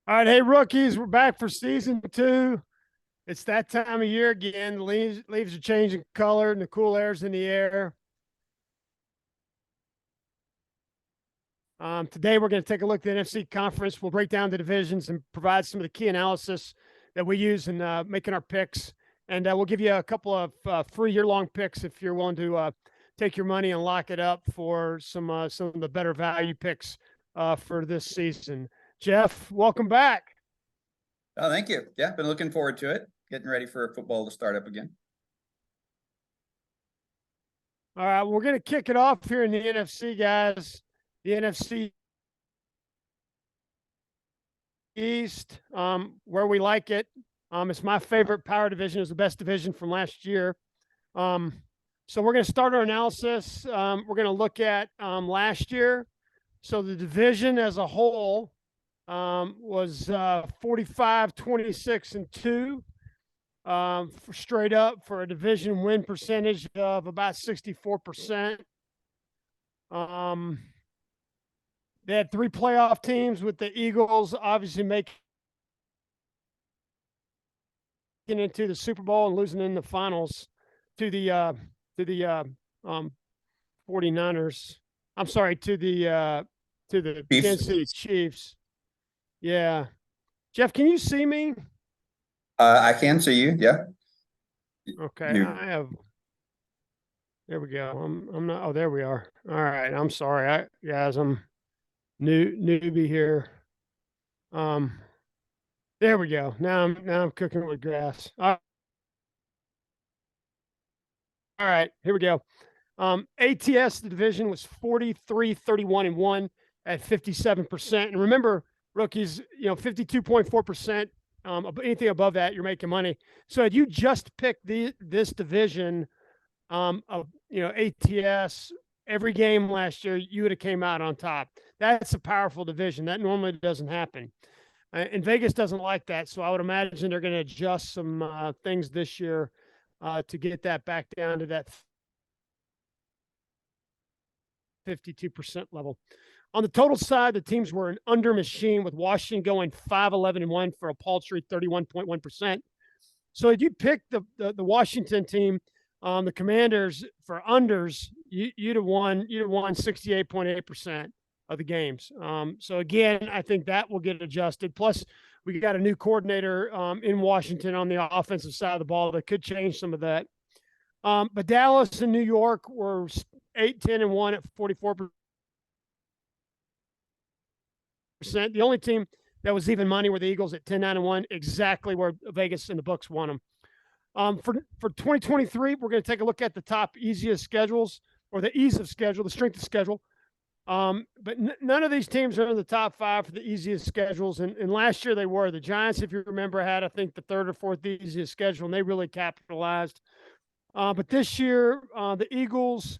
All right, hey rookies, we're back for season 2. It's that time of year again. The leaves are changing color and the cool air's in the air. Today we're going to take a look at the NFC conference. We'll break down the divisions and provide some of the key analysis that we use in making our picks. And we'll give you a couple of free year-long picks if you're willing to take your money and lock it up for some of the better value picks for this season. Jeff, welcome back. Oh, thank you. Yeah, been looking forward to it. Getting ready for football to start up again. All right, we're going to kick it off here in the NFC, guys. The NFC East, where we like it. It's my favorite power division. It's the best division from last year. So we're going to start our analysis. We're going to look at last year. So the division as a whole was 45, 26, and 2. Straight up for a division win percentage of about 64%. They had 3 playoff teams with the Eagles obviously making into the Super Bowl and losing in the finals to the 49ers. I'm sorry, to the Kansas City Chiefs. Yeah. Jeff, can you see me? I can see you. Yeah. Okay. I have. There we go. I'm not. Oh, there we are. All right. I'm sorry, guys. I'm newbie here. There we go. Now I'm cooking with grass. All right. Here we go. ATS, the division was 43-31-1 at 57%. And remember, rookies, 52.4%. Anything above that, you're making money. So had you just picked this division of ATS every game last year, you would have came out on top. That's a powerful division. That normally doesn't happen. And Vegas doesn't like that. So I would imagine they're going to adjust some things this year to get that back down to that 52% level. On the total side, the teams were an under machine, with Washington going 5-11-1 for a paltry 31.1%. So if you pick the Washington team, the Commanders for unders, you'd have won 68.8% of the games. So again, I think that will get adjusted. Plus, we got a new coordinator in Washington on the offensive side of the ball that could change some of that. But Dallas and New York were 8-10-1 at 44%. The only team that was even money were the Eagles at 10-9-1, exactly where Vegas and the books won them. For 2023, we're going to take a look at the top easiest schedules, or the ease of schedule, the strength of schedule. But none of these teams are in the top 5 for the easiest schedules. And last year they were. The Giants, if you remember, had, I think, the 3rd or 4th easiest schedule, and they really capitalized. But this year, the Eagles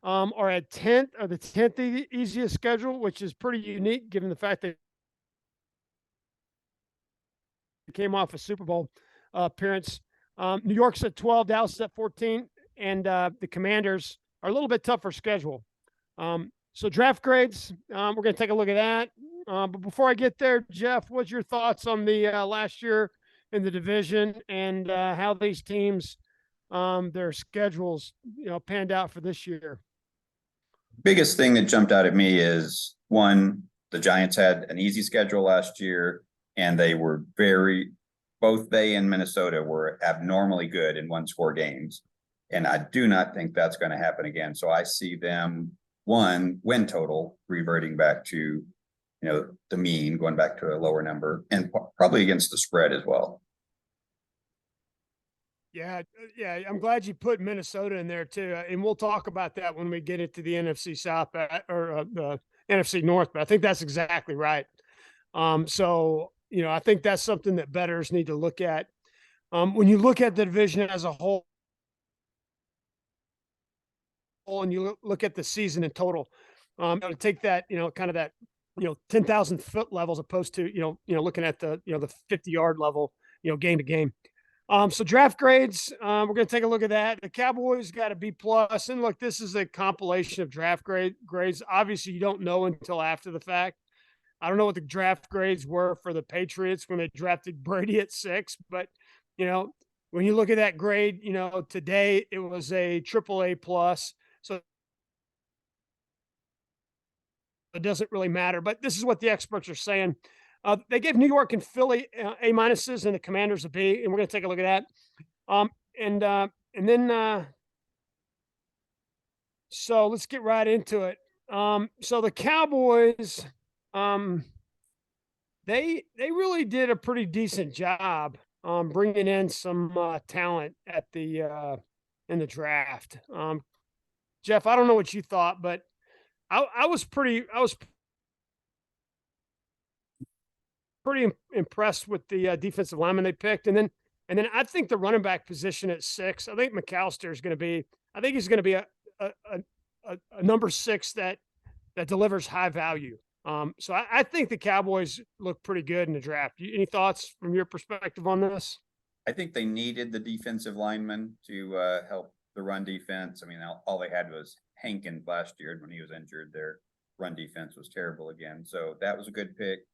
are at 10th, or the 10th easiest schedule, which is pretty unique given the fact that they came off a Super Bowl appearance. New York's at 12, Dallas is at 14, and the Commanders are a little bit tougher schedule. So draft grades, we're going to take a look at that. But before I get there, Jeff, what's your thoughts on the last year in the division and how these teams, their schedules, panned out for this year? Biggest thing that jumped out at me is, one, the Giants had an easy schedule last year, and they were both they and Minnesota were abnormally good in 1-score games. And I do not think that's going to happen again. So I see them, one, win total reverting back to, the mean, going back to a lower number, and probably against the spread as well. Yeah, I'm glad you put Minnesota in there too, and we'll talk about that when we get into the NFC South or the NFC North. But I think that's exactly right. So I think that's something that bettors need to look at. When you look at the division as a whole, and you look at the season in total, to take that, kind of that, 10,000 foot level as opposed to, looking at the, the 50-yard level, game to game. So draft grades, we're going to take a look at that. The Cowboys got a B+. And look, this is a compilation of draft grades. Obviously, you don't know until after the fact. I don't know what the draft grades were for the Patriots when they drafted Brady at 6, but when you look at that grade, today it was a AAA plus. So it doesn't really matter. But this is what the experts are saying. They gave New York and Philly A minuses and the Commanders a B, and we're going to take a look at that. And then so let's get right into it. So the Cowboys, they really did a pretty decent job bringing in some talent at the in the draft. Jeff, I don't know what you thought, but I was pretty impressed with the defensive lineman they picked, and then I think the running back position at 6. I think McAllister is going to be. I think he's going to be a number 6 that delivers high value. So I think the Cowboys look pretty good in the draft. Any thoughts from your perspective on this? I think they needed the defensive lineman to help the run defense. I mean, all they had was Hankins last year. When he was injured, their run defense was terrible again. So that was a good pick.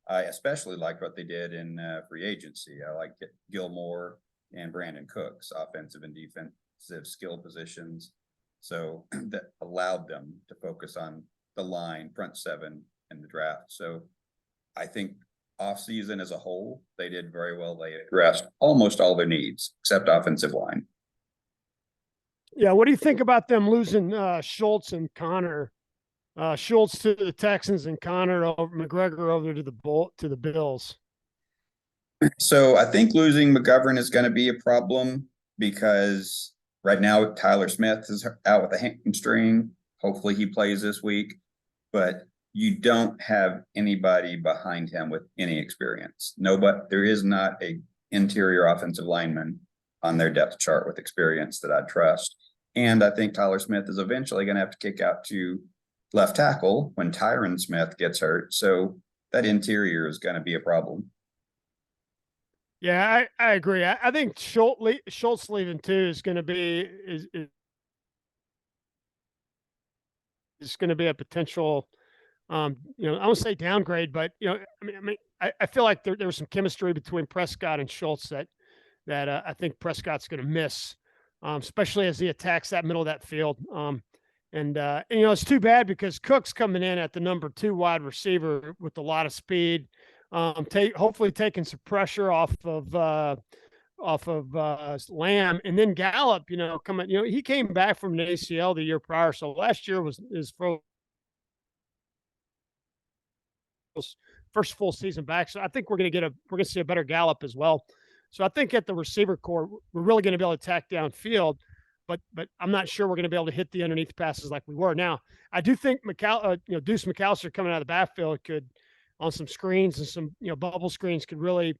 I especially liked what they did in free agency. I liked Gilmore and Brandon Cooks, offensive and defensive skill positions. So that allowed them to focus on the line, front 7 in the draft. So I think offseason as a whole, they did very well. They addressed almost all their needs except offensive line. Yeah, what do you think about them losing Schultz and Connor? Schultz to the Texans and Connor McGregor over to the Bills. So I think losing McGovern is going to be a problem because right now Tyler Smith is out with a hamstring. Hopefully he plays this week, but you don't have anybody behind him with any experience. There is not a interior offensive lineman on their depth chart with experience that I trust. And I think Tyler Smith is eventually going to have to kick out to left tackle when Tyron Smith gets hurt. So that interior is going to be a problem. Yeah, I agree. I think Schultz leaving too is going to be is going to be a potential, I won't say downgrade, but I feel like there was some chemistry between Prescott and Schultz that I think Prescott's going to miss, especially as he attacks that middle of that field. And it's too bad because Cook's coming in at the number 2 wide receiver with a lot of speed. Hopefully taking some pressure off of Lamb, and then Gallup, coming. He came back from an ACL the year prior, so last year was his first full season back. So I think we're going to see a better Gallup as well. So I think at the receiver core, we're really going to be able to attack downfield, but I'm not sure we're going to be able to hit the underneath passes like we were. Now, I do think Deuce McAllister coming out of the backfield could, on some screens and some bubble screens, could really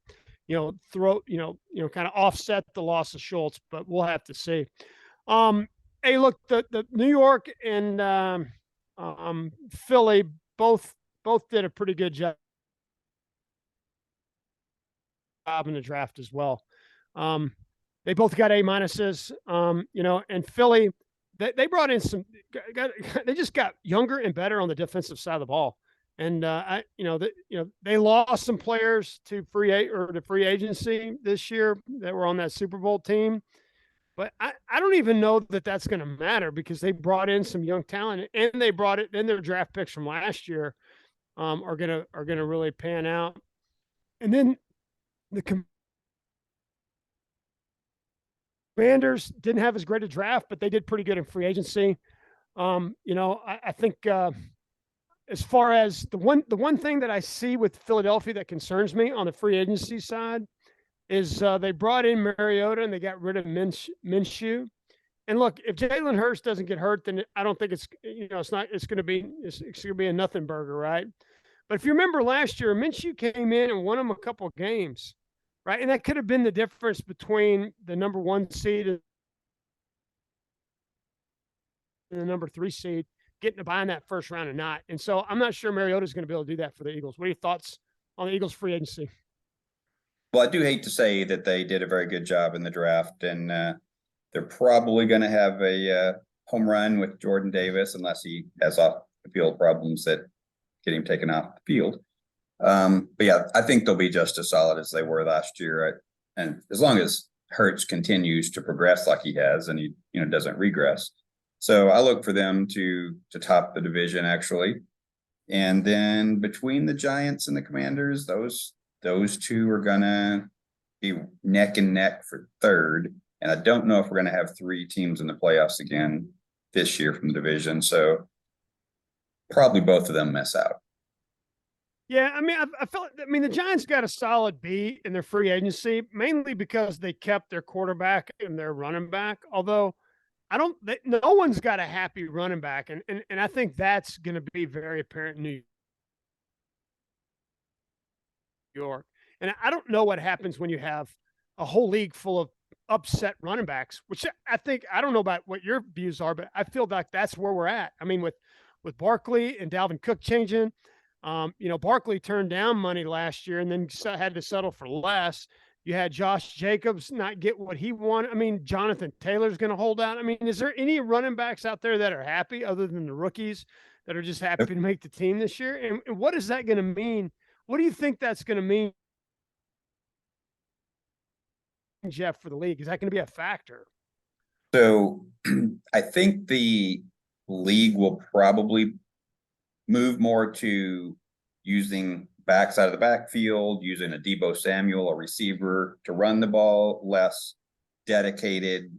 throw kind of offset the loss of Schultz, but we'll have to see. Hey, look, the New York and Philly both did a pretty good job in the draft as well. They both got A minuses, and Philly, they brought in they just got younger and better on the defensive side of the ball. And they lost some players to free agency this year that were on that Super Bowl team, but I don't even know that that's going to matter because they brought in some young talent, and they brought it. Then their draft picks from last year are gonna really pan out. And then the Commanders didn't have as great a draft, but they did pretty good in free agency. I think. As far as the one thing that I see with Philadelphia that concerns me on the free agency side is they brought in Mariota and they got rid of Minshew. And look, if Jalen Hurts doesn't get hurt, then I don't think it's going to be a nothing burger, right? But if you remember last year, Minshew came in and won them a couple of games, right? And that could have been the difference between the number 1 seed and the number 3 seed. Getting to buy in that first round or not. And so I'm not sure Mariota is going to be able to do that for the Eagles. What are your thoughts on the Eagles free agency? Well, I do hate to say that they did a very good job in the draft, and they're probably going to have a home run with Jordan Davis unless he has off the field problems that get him taken off the field. But yeah, I think they'll be just as solid as they were last year. And as long as Hurts continues to progress like he has, and he doesn't regress, so I look for them to top the division actually. And then between the Giants and the Commanders, those two are gonna be neck and neck for third. And I don't know if we're gonna have three teams in the playoffs again this year from the division. So probably both of them miss out. Yeah, I mean, I felt. I mean, the Giants got a solid B in their free agency, mainly because they kept their quarterback and their running back. Although no one's got a happy running back, and I think that's going to be very apparent in New York. And I don't know what happens when you have a whole league full of upset running backs, which I don't know about what your views are, but I feel like that's where we're at. I mean, with Barkley and Dalvin Cook changing. Barkley turned down money last year and then had to settle for less. You had Josh Jacobs not get what he wanted. I mean, Jonathan Taylor's going to hold out. I mean, is there any running backs out there that are happy other than the rookies that are just happy to make the team this year? And what is that going to mean? What do you think that's going to mean, Jeff, for the league? Is that going to be a factor? So I think the league will probably move more to using backs out of the backfield, using a Deebo Samuel, a receiver to run the ball, less dedicated,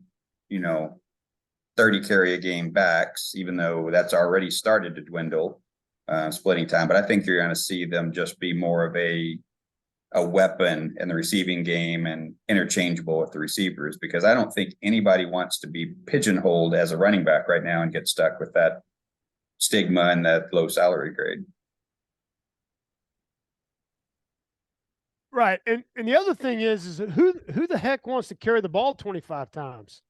30 carry a game backs, even though that's already started to dwindle, splitting time. But I think you're going to see them just be more of a weapon in the receiving game and interchangeable with the receivers, because I don't think anybody wants to be pigeonholed as a running back right now and get stuck with that stigma and that low salary grade. Right. And the other thing is that who the heck wants to carry the ball 25 times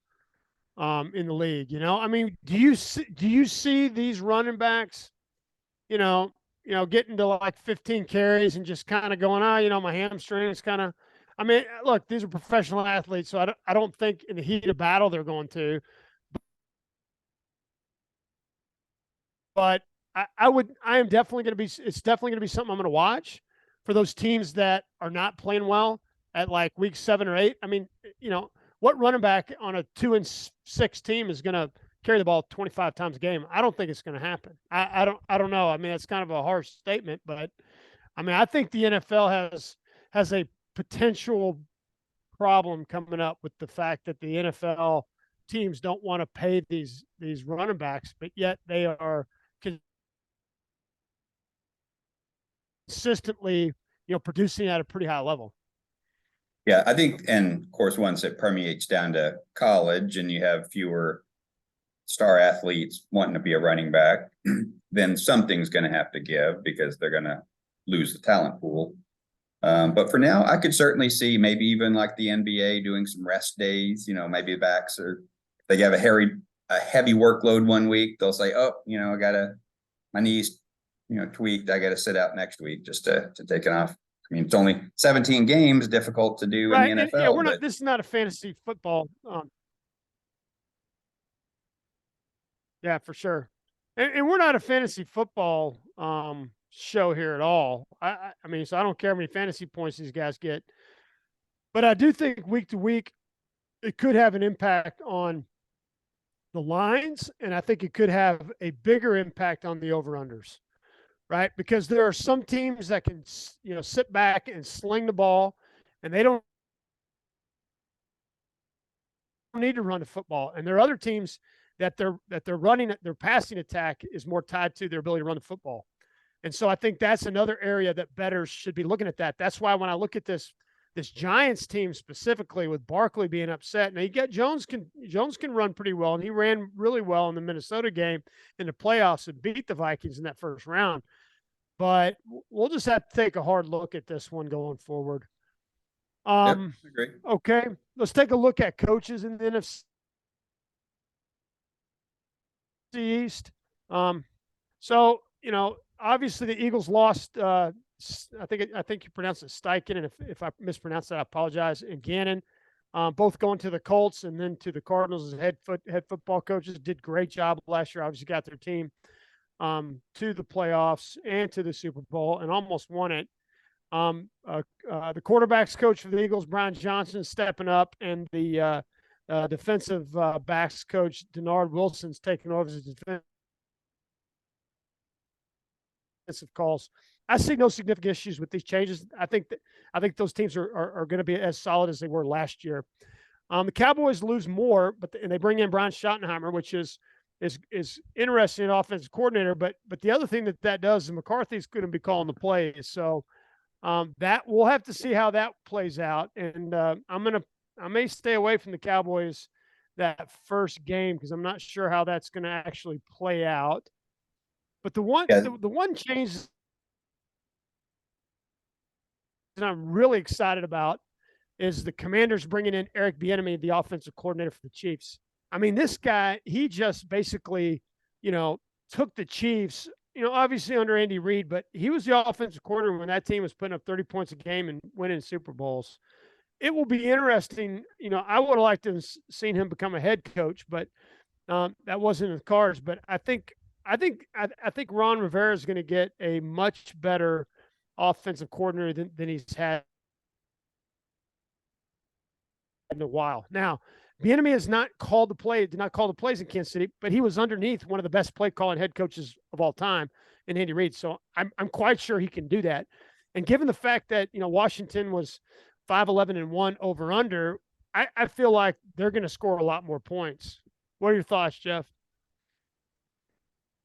in the league? I mean, do you see these running backs, getting to like 15 carries and just kind of going, my hamstring is kind of, I mean, look, these are professional athletes, so I don't think in the heat of battle they're going to. But I am definitely going to be, it's definitely going to be something I'm going to watch for those teams that are not playing well at like week 7 or 8. I mean, what running back on a 2-6 team is going to carry the ball 25 times a game? I don't think it's going to happen. I don't know. I mean, it's kind of a harsh statement, but I mean, I think the NFL has a potential problem coming up with the fact that the NFL teams don't want to pay these running backs, but yet they are consistently, producing at a pretty high level. Yeah, I think, and of course, once it permeates down to college and you have fewer star athletes wanting to be a running back, then something's going to have to give because they're going to lose the talent pool. But for now, I could certainly see maybe even like the NBA doing some rest days. Maybe backs or they have a heavy workload one week. They'll say, "Oh, I got my knees, tweaked. I got to sit out next week just to take it off." I mean, it's only 17 games, difficult to do in the NFL. And, this is not a fantasy football. Yeah, for sure. And we're not a fantasy football show here at all. I mean, so I don't care how many fantasy points these guys get. But I do think week to week, it could have an impact on the lines. And I think it could have a bigger impact on the over-unders, right? Because there are some teams that can, sit back and sling the ball, and they don't need to run the football. And there are other teams that their passing attack is more tied to their ability to run the football. And so I think that's another area that bettors should be looking at that. That's why when I look at this Giants team specifically with Barkley being upset, now you got Jones can run pretty well, and he ran really well in the Minnesota game in the playoffs and beat the Vikings in that first round. But we'll just have to take a hard look at this one going forward. Agree. Okay, let's take a look at coaches in the NFC East. So obviously the Eagles lost. I think you pronounced it Steichen, and if I mispronounced that, I apologize. And Gannon, both going to the Colts and then to the Cardinals as head football coaches, did great job last year. Obviously got their team to the playoffs and to the Super Bowl and almost won it. The quarterback's coach for the Eagles, Brian Johnson, stepping up, and the defensive backs coach, Denard Wilson's taking over as defensive calls. I see no significant issues with these changes. I think those teams are going to be as solid as they were last year. The Cowboys lose more, and they bring in Brian Schottenheimer, which is interesting, an offensive coordinator. But the other thing that does is McCarthy's going to be calling the plays. So that we'll have to see how that plays out. And I may stay away from the Cowboys that first game because I'm not sure how that's going to actually play out. But the one change that I'm really excited about is the Commanders bringing in Eric Bieniemy, the offensive coordinator for the Chiefs. I mean, this guy, he just basically, took the Chiefs, obviously under Andy Reid, but he was the offensive coordinator when that team was putting up 30 points a game and winning Super Bowls. It will be interesting. I would have liked to have seen him become a head coach, but that wasn't in the cards. But I think Ron Rivera is going to get a much better offensive coordinator than he's had in a while. Now, Bieniemy has not called the play, did not call the plays in Kansas City, but he was underneath one of the best play calling head coaches of all time in Andy Reid. So I'm quite sure he can do that. And given the fact that Washington was 5-11-1 over under, I feel like they're going to score a lot more points. What are your thoughts, Jeff?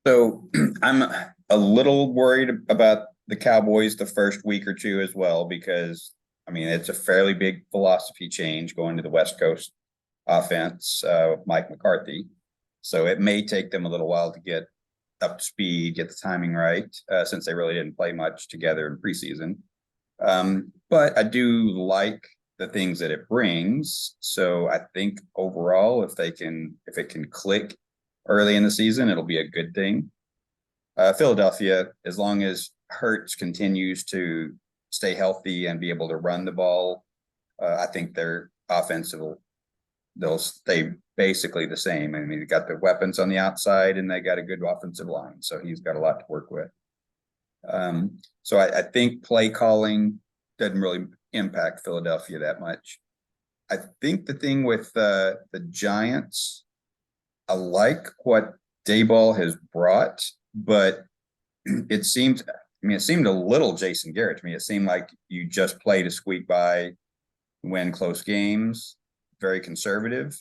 So I'm a little worried about the Cowboys the first week or two as well, because it's a fairly big philosophy change going to the West Coast offense with Mike McCarthy. So it may take them a little while to get up to speed, get the timing right, since they really didn't play much together in preseason. But I do like the things that it brings. So I think overall, if it can click early in the season, it'll be a good thing. Philadelphia, as long as Hurts continues to stay healthy and be able to run the ball, I think their offensive they'll stay basically the same. They got the weapons on the outside and they got a good offensive line, so he's got a lot to work with. So I think play calling doesn't really impact Philadelphia that much. I think the thing with the Giants, I like what Daboll has brought, but it seemed a little Jason Garrett to me. It seemed like you just play to squeak by, win close games, very conservative,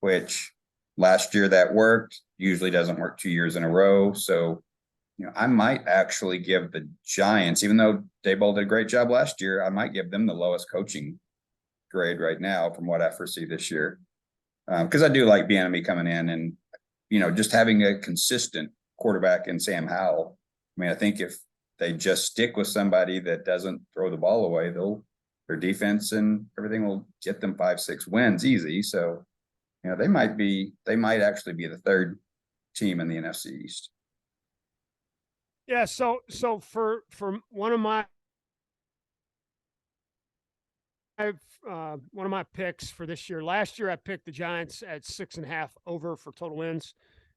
which last year that worked, usually doesn't work 2 years in a row. So, I might actually give the Giants, even though Daboll did a great job last year, I might give them the lowest coaching grade right now from what I foresee this year. Because I do like Bieniemy coming in and, just having a consistent quarterback in Sam Howell. I think if they just stick with somebody that doesn't throw the ball away, their defense and everything will get them 5-6 wins easy. So, they might actually be the third team in the NFC East. Yeah. So for one of my picks for this year, last year I picked the Giants at 6.5 over for total wins.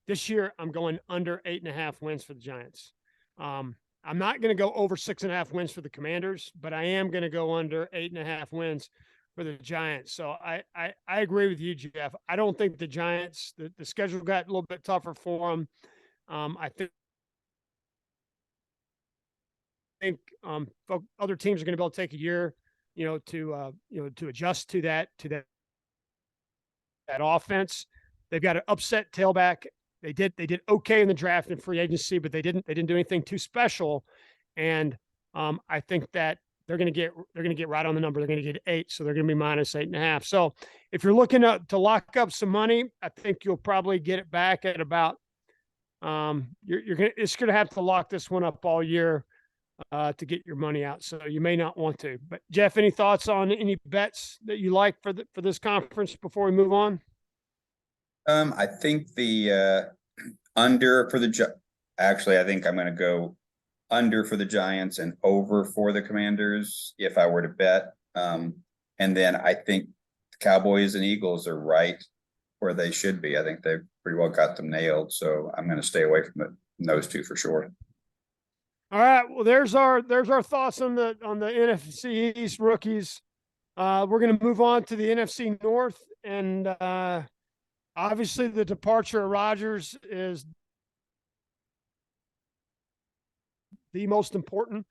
This year I'm going under 8.5 wins for the Giants. I'm not going to go over 6.5 wins for the Commanders, but I am going to go under 8.5 wins for the Giants. So I agree with you, Jeff. I don't think the Giants, the schedule got a little bit tougher for them. I think other teams are going to be able to take a year, to adjust to that offense. They've got an upset tailback. They did okay in the draft and free agency, but they didn't do anything too special. And I think that they're going to get right on the number. They're going to get 8, so they're going to be minus 8.5. So if you're looking to lock up some money, I think you'll probably get it back at about. It's going to have to lock this one up all year to get your money out. So you may not want to. But Jeff, any thoughts on any bets that you like for this conference before we move on? I think the under for actually, I think I'm going to go under for the Giants and over for the Commanders if I were to bet. And then I think the Cowboys and Eagles are right where they should be. I think they've pretty well got them nailed. So I'm going to stay away from those two for sure. All right. Well, there's our thoughts on the NFC East rookies. We're going to move on to the NFC North, and obviously the departure of Rodgers is the most important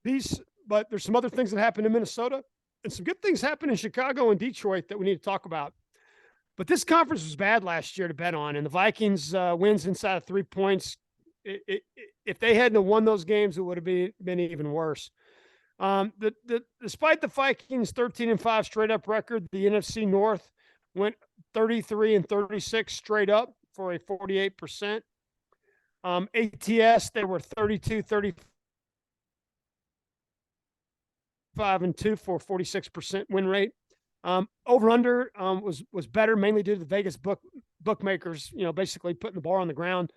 piece. But there's some other things that happened in Minnesota, and some good things happened in Chicago and Detroit that we need to talk about. But this conference was bad last year to bet on, and the Vikings wins inside of 3 points. If they hadn't won those games, it would have been even worse. Despite the Vikings 13-5 straight up record, the NFC North went 33-36 straight up for a 48%. ATS, they were 32-35-2 for a 46% win rate. Over under was better, mainly due to the Vegas bookmakers, basically putting the ball on the ground.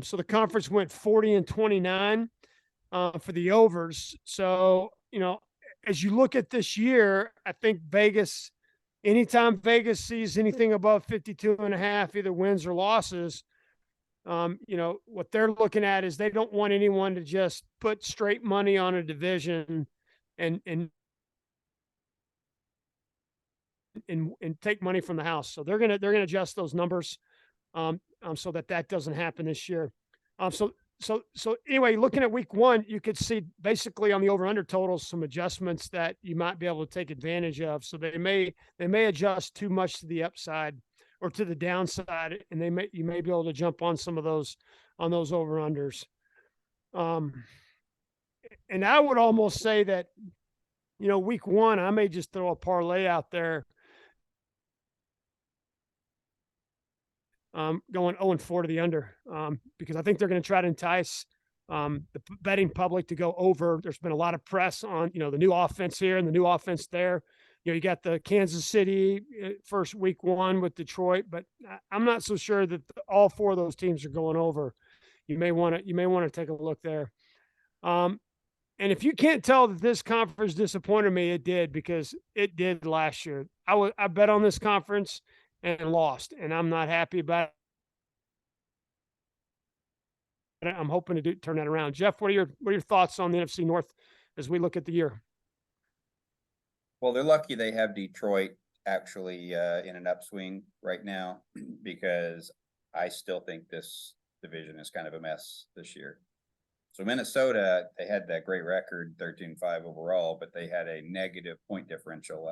So the conference went 40-29 for the overs. So, as you look at this year, I think Vegas, anytime Vegas sees anything above 52.5, either wins or losses, what they're looking at is they don't want anyone to just put straight money on a division and take money from the house. So they're gonna adjust those numbers so that doesn't happen this year. So anyway, looking at week one, you could see basically on the over/under totals some adjustments that you might be able to take advantage of. So they may adjust too much to the upside or to the downside, and you may be able to jump on some of those over/unders. And I would almost say that week one, I may just throw a parlay out there. Going 0-4 to the under because I think they're going to try to entice the betting public to go over. There's been a lot of press on, the new offense here and the new offense there. You got the Kansas City first week one with Detroit, but I'm not so sure that all four of those teams are going over. You may want to take a look there. And if you can't tell that this conference disappointed me, it did, because it did last year. I bet on this conference and lost, and I'm not happy about it. I'm hoping to turn that around. Jeff, what are your thoughts on the NFC North as we look at the year? Well, they're lucky they have Detroit actually in an upswing right now, because I still think this division is kind of a mess this year. So Minnesota, they had that great record, 13-5 overall, but they had a negative point differential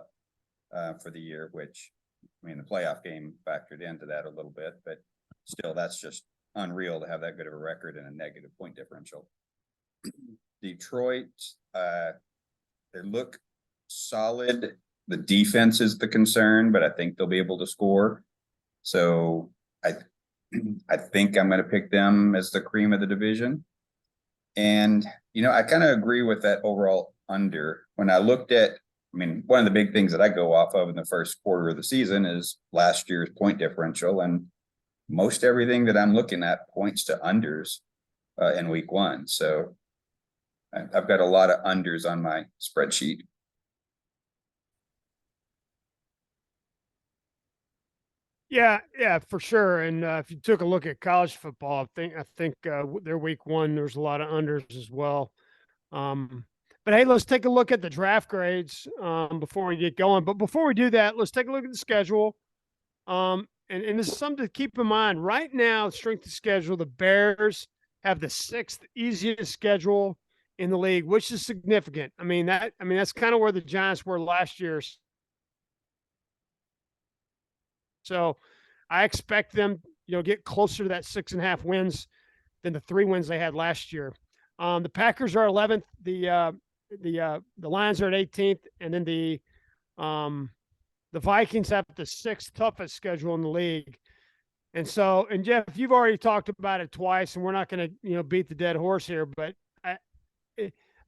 for the year, which, the playoff game factored into that a little bit, but still, that's just unreal to have that good of a record and a negative point differential. Detroit, they look solid. The defense is the concern, but I think they'll be able to score. So I think I'm going to pick them as the cream of the division. And, I kind of agree with that overall under. When I looked at, one of the big things that I go off of in the first quarter of the season is last year's point differential. And most everything that I'm looking at points to unders in week one. So I've got a lot of unders on my spreadsheet. Yeah, for sure. And if you took a look at college football, I think their week one, there's a lot of unders as well. But hey, let's take a look at the draft grades before we get going. But before we do that, let's take a look at the schedule. And this is something to keep in mind. Right now, strength of schedule, the Bears have the 6th easiest schedule in the league, which is significant. That's kind of where the Giants were last year. So I expect them, get closer to that 6.5 wins than the 3 wins they had last year. The Packers are 11th. The Lions are at 18th, and then the Vikings have the 6th toughest schedule in the league. And Jeff, you've already talked about it twice, and we're not going to beat the dead horse here, but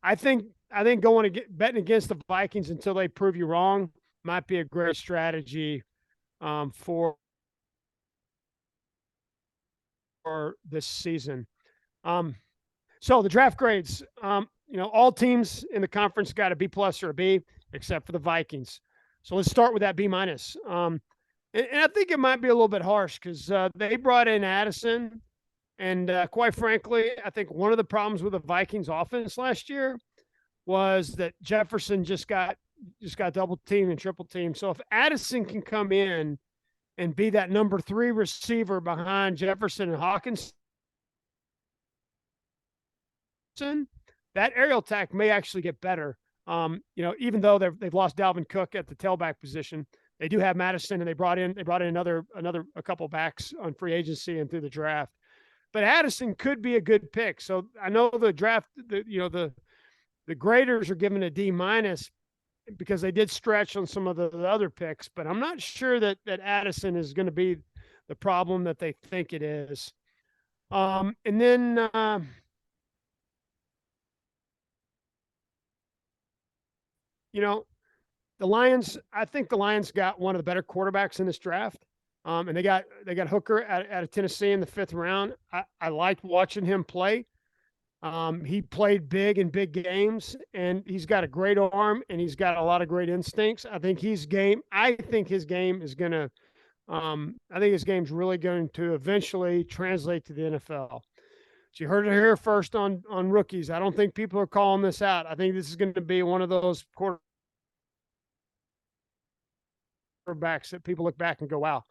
I think betting against the Vikings until they prove you wrong might be a great strategy for this season. So the draft grades, all teams in the conference got a B+ or a B, except for the Vikings. So let's start with that B-. And I think it might be a little bit harsh because they brought in Addison, And quite frankly, I think one of the problems with the Vikings offense last year was that Jefferson just got double teamed and triple teamed. So if Addison can come in and be that number 3 receiver behind Jefferson and Hawkins, that aerial attack may actually get better. Even though they've lost Dalvin Cook at the tailback position, they do have Madison, and they brought in a couple backs on free agency and through the draft. But Addison could be a good pick. So I know the draft, the graders are given a D- because they did stretch on some of the other picks, but I'm not sure that Addison is going to be the problem that they think it is. And then the Lions, I think the Lions got one of the better quarterbacks in this draft. And they got Hooker out of Tennessee in the 5th round. I liked watching him play. He played big in big games, and he's got a great arm, and he's got a lot of great instincts. I think his game is going to I think his game's really going to eventually translate to the NFL. So you heard it here first on rookies. I don't think people are calling this out. I think this is going to be one of those quarterbacks that people look back and go, wow,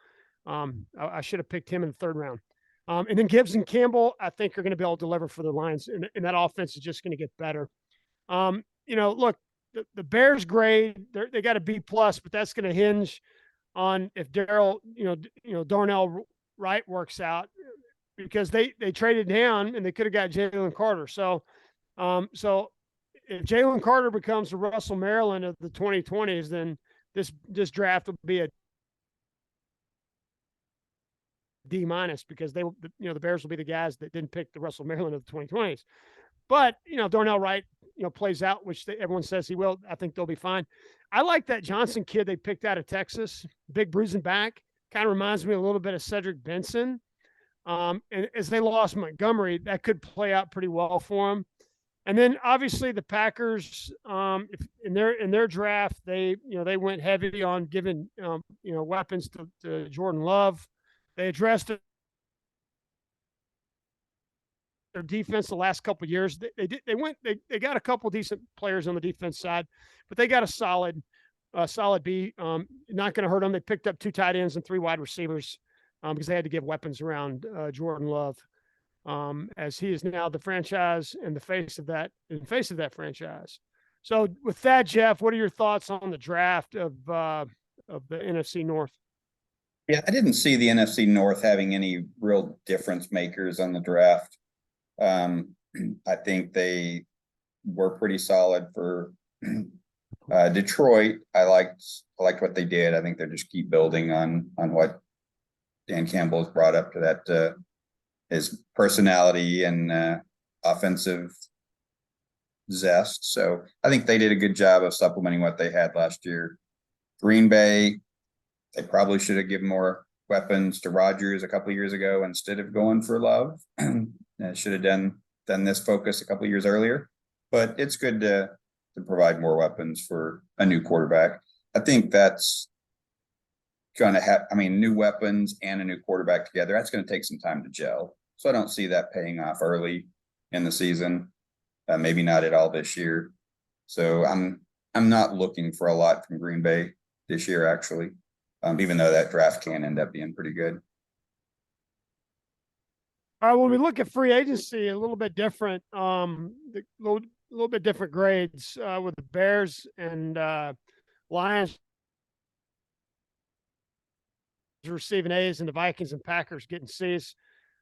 I should have picked him in the 3rd round. And then Gibbs and Campbell, I think, are going to be able to deliver for the Lions, and that offense is just going to get better. Look, the Bears grade, they got a B+, but that's going to hinge on if Darnell Wright works out, because they traded down and they could have got Jalen Carter. So if Jalen Carter becomes the Russell Maryland of the 2020s, then this draft will be a D-, because the Bears will be the guys that didn't pick the Russell Maryland of the 2020s. But Darnell Wright plays out, which everyone says he will. I think they'll be fine. I like that Johnson kid they picked out of Texas, big bruising back. Kind of reminds me a little bit of Cedric Benson. And as they lost Montgomery, that could play out pretty well for them. And then obviously the Packers, in their draft, they went heavy on giving weapons to Jordan Love. They addressed their defense the last couple of years. They got a couple decent players on the defense side, but they got a solid B. Not going to hurt them. They picked up 2 tight ends and 3 wide receivers because they had to give weapons around Jordan Love, as he is now the franchise and the face of that franchise. So with that, Jeff, what are your thoughts on the draft of the NFC North? Yeah, I didn't see the NFC North having any real difference makers on the draft. I think they were pretty solid for Detroit. I liked what they did. I think they just keep building on what Dan Campbell has brought up to that, his personality and offensive zest. So I think they did a good job of supplementing what they had last year. Green Bay, they probably should have given more weapons to Rodgers a couple of years ago instead of going for Love. Should have done this focus a couple of years earlier. But it's good to provide more weapons for a new quarterback. I think that's going to have, new weapons and a new quarterback together. That's going to take some time to gel. So I don't see that paying off early in the season. Maybe not at all this year. So I'm not looking for a lot from Green Bay this year, actually. Even though that draft can end up being pretty good. All right, when we look at free agency, a little bit different, a little bit different grades with the Bears and Lions receiving A's and the Vikings and Packers getting C's.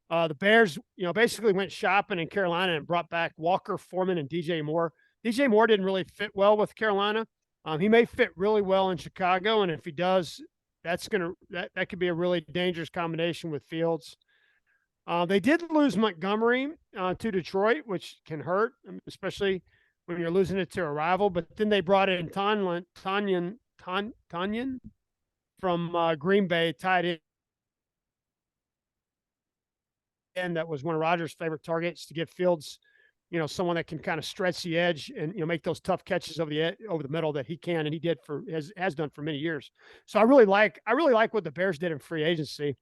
The Bears, basically went shopping in Carolina and brought back Walker, Foreman, and DJ Moore. DJ Moore didn't really fit well with Carolina. He may fit really well in Chicago, and if he does, that could be a really dangerous combination with Fields. They did lose Montgomery to Detroit, which can hurt, especially when you're losing it to a rival. But then they brought in Tanyan from Green Bay, tied in. And that was one of Rodgers' favorite targets, to give Fields, someone that can kind of stretch the edge and make those tough catches over the middle that he can, and he did has done for many years. So I really like what the Bears did in free agency.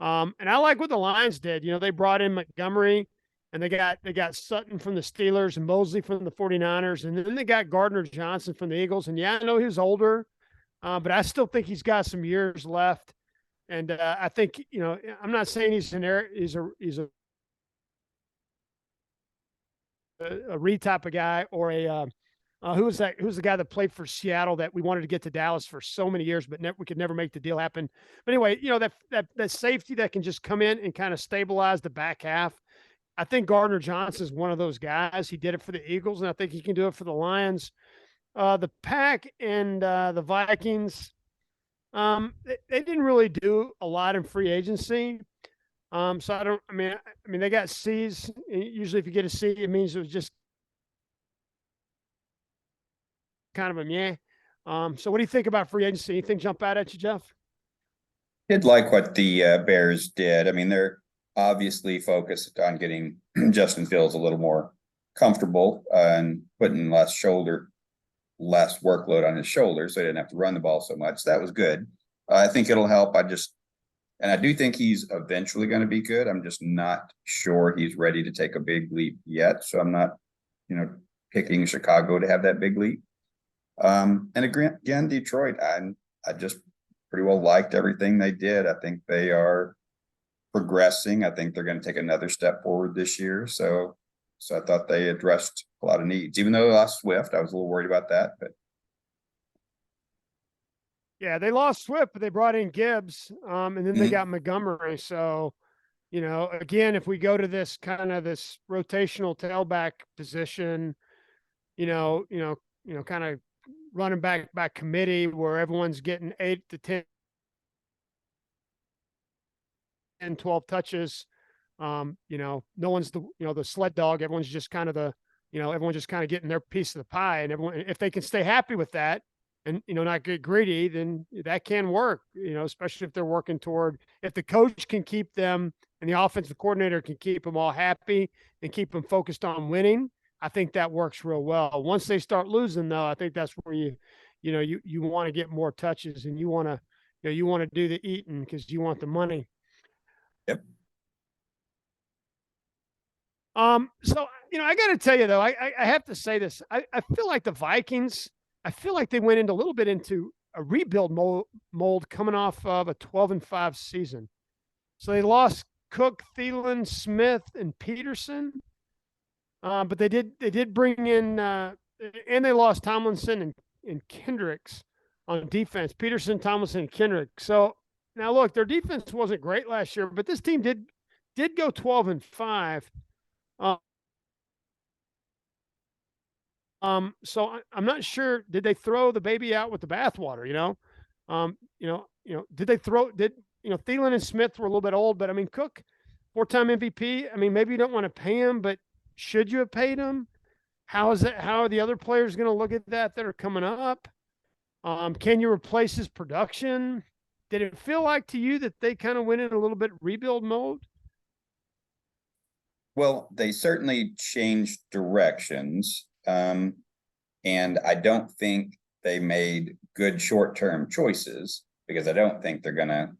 And I like what the Lions did. They brought in Montgomery, and they got Sutton from the Steelers and Mosley from the 49ers, and then they got Gardner Johnson from the Eagles. And yeah, I know he was older, but I still think he's got some years left. And I think I'm not saying he's a Reed type of guy or who was that? Who's the guy that played for Seattle that we wanted to get to Dallas for so many years, but we could never make the deal happen. But anyway, that safety that can just come in and kind of stabilize the back half. I think Gardner Johnson is one of those guys. He did it for the Eagles, and I think he can do it for the Lions. The Pack and the Vikings, they didn't really do a lot in free agency. So I mean, they got C's. Usually if you get a C, it means it was just kind of a meh. So what do you think about free agency? Anything jump out at you, Jeff? Did like what the Bears did. I mean, they're obviously focused on getting Justin Fields a little more comfortable and putting less workload on his shoulders, so he didn't have to run the ball so much. That was good. I think it'll help. I do think he's eventually going to be good. I'm just not sure he's ready to take a big leap yet. So I'm not, picking Chicago to have that big leap. And again, Detroit, I just pretty well liked everything they did. I think they are progressing. I think they're going to take another step forward this year. So I thought they addressed a lot of needs. Even though they lost Swift, I was a little worried about that. But yeah, they lost Swift, but they brought in Gibbs, and then they got Montgomery. So, again, if we go to this kind of this rotational tailback position, kind of running back by committee where everyone's getting 8 to 10 and 12 touches. No one's the sled dog. Everyone's just kind of everyone's just kind of getting their piece of the pie. And everyone, if they can stay happy with that and, not get greedy, then that can work, especially if they're working toward, if the coach can keep them and the offensive coordinator can keep them all happy and keep them focused on winning. I think that works real well. Once they start losing, though, I think that's where you want to get more touches and you want to do the eating because you want the money. Yep. So I got to tell you though, I have to say this. I feel like the Vikings. I feel like they went into a little bit into a rebuild mold coming off of a 12-5 season. So they lost Cook, Thielen, Smith, and Peterson. But they did bring in and they lost Tomlinson and Kendricks on defense. Peterson, Tomlinson, and Kendrick. So now look, their defense wasn't great last year, but this team did go 12-5. So I'm not sure. Did they throw the baby out with the bathwater? Did they throw? Thielen and Smith were a little bit old, but I mean, Cook, 4-time MVP. I mean, maybe you don't want to pay him, but should you have paid him? How are the other players going to look at that are coming up? Can you replace his production? Did it feel like to you that they kind of went in a little bit rebuild mode? Well, they certainly changed directions. And I don't think they made good short-term choices because I don't think they're going to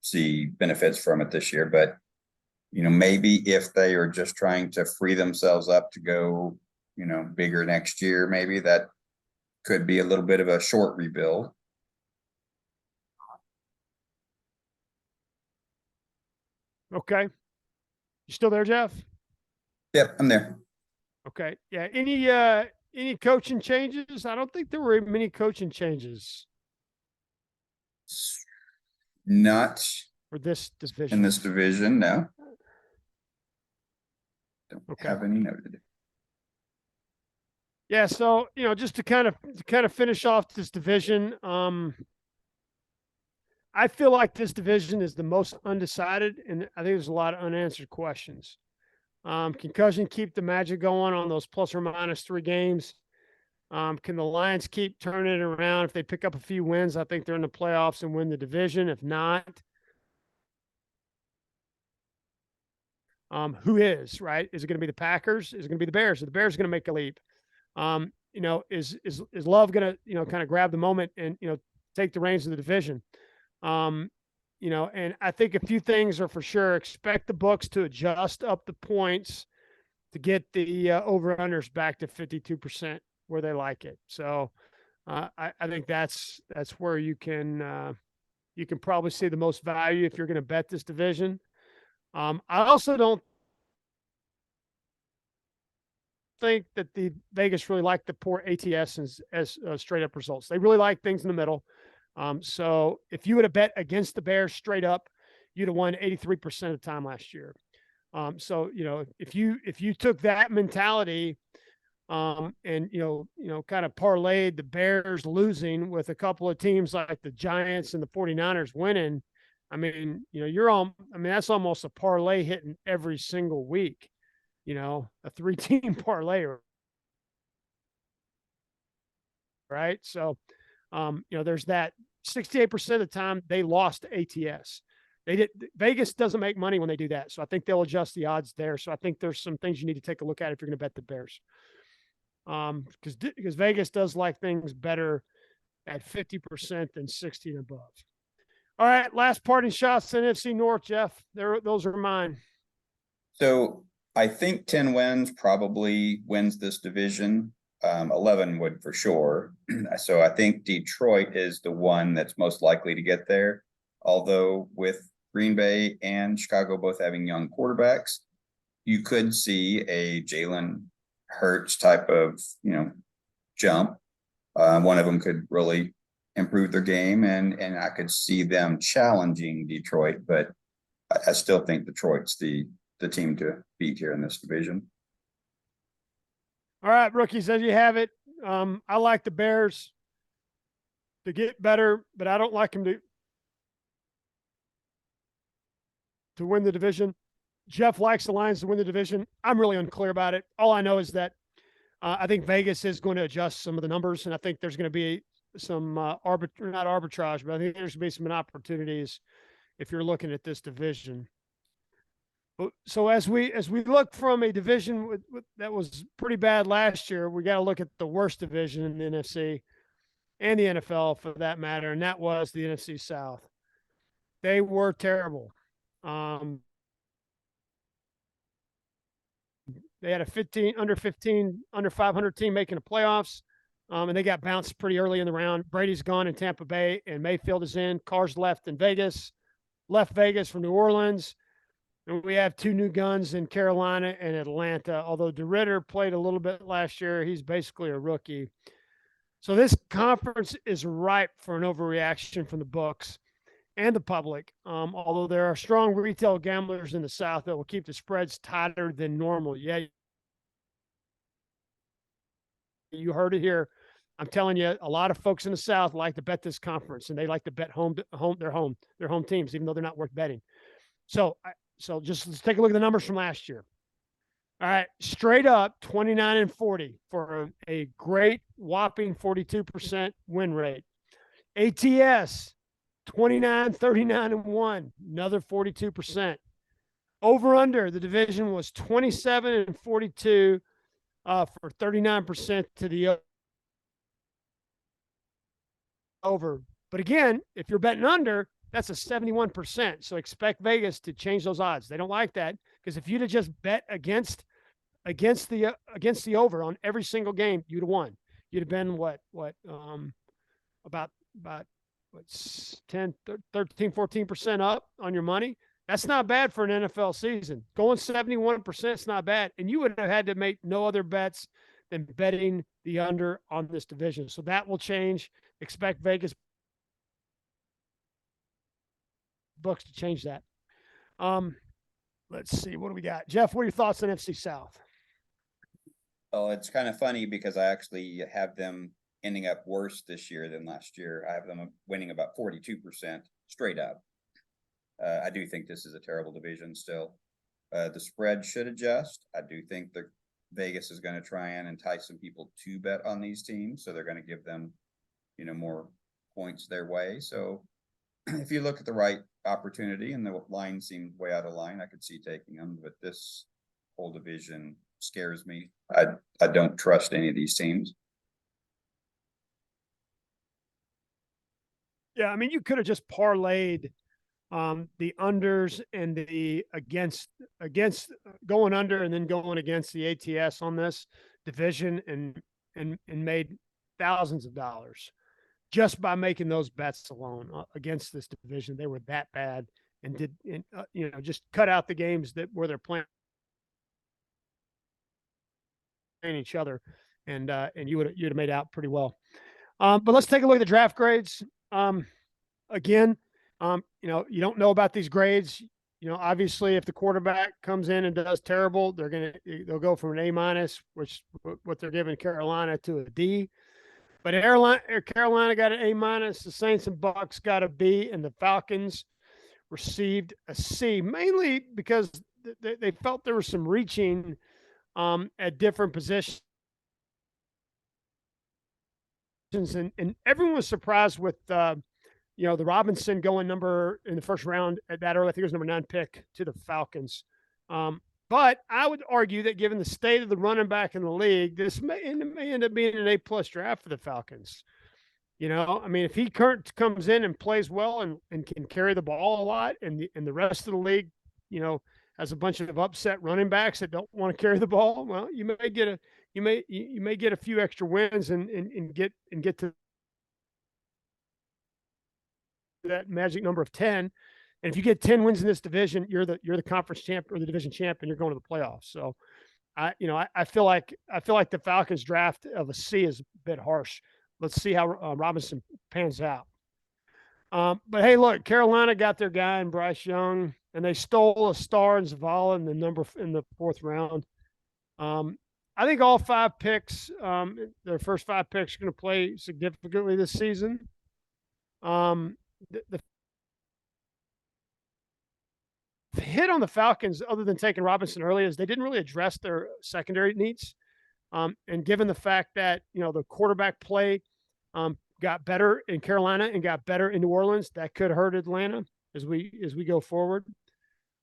see benefits from it this year. But, maybe if they are just trying to free themselves up to go, bigger next year, maybe that could be a little bit of a short rebuild. Okay. You still there, Jeff? Yep, I'm there. Okay. Yeah. Any coaching changes? I don't think there were many coaching changes. Not for this division. In this division, no. Don't have any noted. Yeah, so just to kind of finish off this division, I feel like this division is the most undecided, and I think there's a lot of unanswered questions. Concussion keep the magic going on those plus or minus 3 games. Can the Lions keep turning it around? If they pick up a few wins, I think they're in the playoffs and win the division. If not, who is, right? Is it going to be the Packers? Is it going to be the Bears? Are the Bears going to make a leap? Is Love going to, kind of grab the moment and, take the reins of the division? You know, and I think a few things are for sure. Expect the books to adjust up the points to get the over-unders back to 52% where they like it. So I think that's where you can probably see the most value if you're going to bet this division. I also don't think that the Vegas really like the poor ATS as straight up results. They really like things in the middle. So if you would have bet against the Bears straight up, you'd have won 83% of the time last year. So you know, if you took that mentality and kind of parlayed the Bears losing with a couple of teams like the Giants and the 49ers winning, I mean, that's almost a parlay hitting every single week. You know, a 3-team parlay, right? So, there's that. 68% of the time they lost to ATS. Vegas doesn't make money when they do that. So I think they'll adjust the odds there. So I think there's some things you need to take a look at if you're going to bet the Bears. Because Vegas does like things better at 50% than 60 and above. All right, last parting shots, NFC North, Jeff. Those are mine. So I think 10 wins probably wins this division. 11 would for sure. So I think Detroit is the one that's most likely to get there. Although with Green Bay and Chicago both having young quarterbacks, you could see a Jalen Hurts type of, jump. One of them could really improve their game, and I could see them challenging Detroit, but I still think Detroit's the team to beat here in this division. All right, rookies, as you have it. I like the Bears to get better, but I don't like them to win the division. Jeff likes the Lions to win the division. I'm really unclear about it. All I know is that I think Vegas is going to adjust some of the numbers, and I think there's going to be some not arbitrage, but I think there's going to be some opportunities if you're looking at this division. So as we look from a division that was pretty bad last year, we got to look at the worst division in the NFC and the NFL for that matter, and that was the NFC South. They were terrible. They had a under 500 team making the playoffs, and they got bounced pretty early in the round. Brady's gone in Tampa Bay, and Mayfield is in. Carr's left Vegas for New Orleans. And we have two new guns in Carolina and Atlanta. Although DeRitter played a little bit last year, he's basically a rookie. So this conference is ripe for an overreaction from the books and the public. Although there are strong retail gamblers in the South that will keep the spreads tighter than normal. Yeah, you heard it here. I'm telling you, a lot of folks in the South like to bet this conference, and they like to bet their home teams, even though they're not worth betting. So just let's take a look at the numbers from last year. All right, straight up 29-40 for a great whopping 42% win rate. ATS 29-39-1, another 42%. Over under the division was 27-42 for 39% to the over. But again, if you're betting under, that's a 71%. So expect Vegas to change those odds. They don't like that, because if you'd have just bet against the over on every single game, you'd have won. You'd have been about 10, 13, 14% up on your money. That's not bad for an NFL season. Going 71% is not bad. And you would have had to make no other bets than betting the under on this division. So that will change. Expect Vegas books to change that. Let's see. What do we got? Jeff, what are your thoughts on NFC South? Well, it's kind of funny because I actually have them ending up worse this year than last year. I have them winning about 42% straight up. I do think this is a terrible division still. The spread should adjust. I do think that Vegas is going to try and entice some people to bet on these teams. So they're going to give them, more points their way. So if you look at the right opportunity and the line seemed way out of line, I could see taking them. But this whole division scares me. I don't trust any of these teams. Yeah, I mean, you could have just parlayed the unders and the against going under and then going against the ATS on this division and made thousands of dollars just by making those bets alone against this division. They were that bad and just cut out the games where they're playing each other, and you'd have made out pretty well. But let's take a look at the draft grades. Again, you don't know about these grades. Obviously, if the quarterback comes in and does terrible, they'll go from an A-, which what they're giving Carolina, to a D. But Carolina got an A-, the Saints and Bucks got a B, and the Falcons received a C, mainly because they felt there was some reaching at different positions. And everyone was surprised with the Robinson going number in the first round at that early. I think it was number 9 pick to the Falcons. But I would argue that given the state of the running back in the league, this may end up being an A+ draft for the Falcons. If he comes in and plays well and can carry the ball a lot, and the rest of the league, has a bunch of upset running backs that don't want to carry the ball, well, you may get a few extra wins and get to that magic number of 10. And if you get 10 wins in this division, you're the conference champ or the division champ, and you're going to the playoffs. So I feel like the Falcons draft of a C is a bit harsh. Let's see how Robinson pans out. But hey, look, Carolina got their guy in Bryce Young, and they stole a star in Zavala in the 4th round. I think all 5 picks, their first 5 picks, are going to play significantly this season. The hit on the Falcons, other than taking Robinson early, is they didn't really address their secondary needs. And given the fact that the quarterback play got better in Carolina and got better in New Orleans, that could hurt Atlanta as we go forward.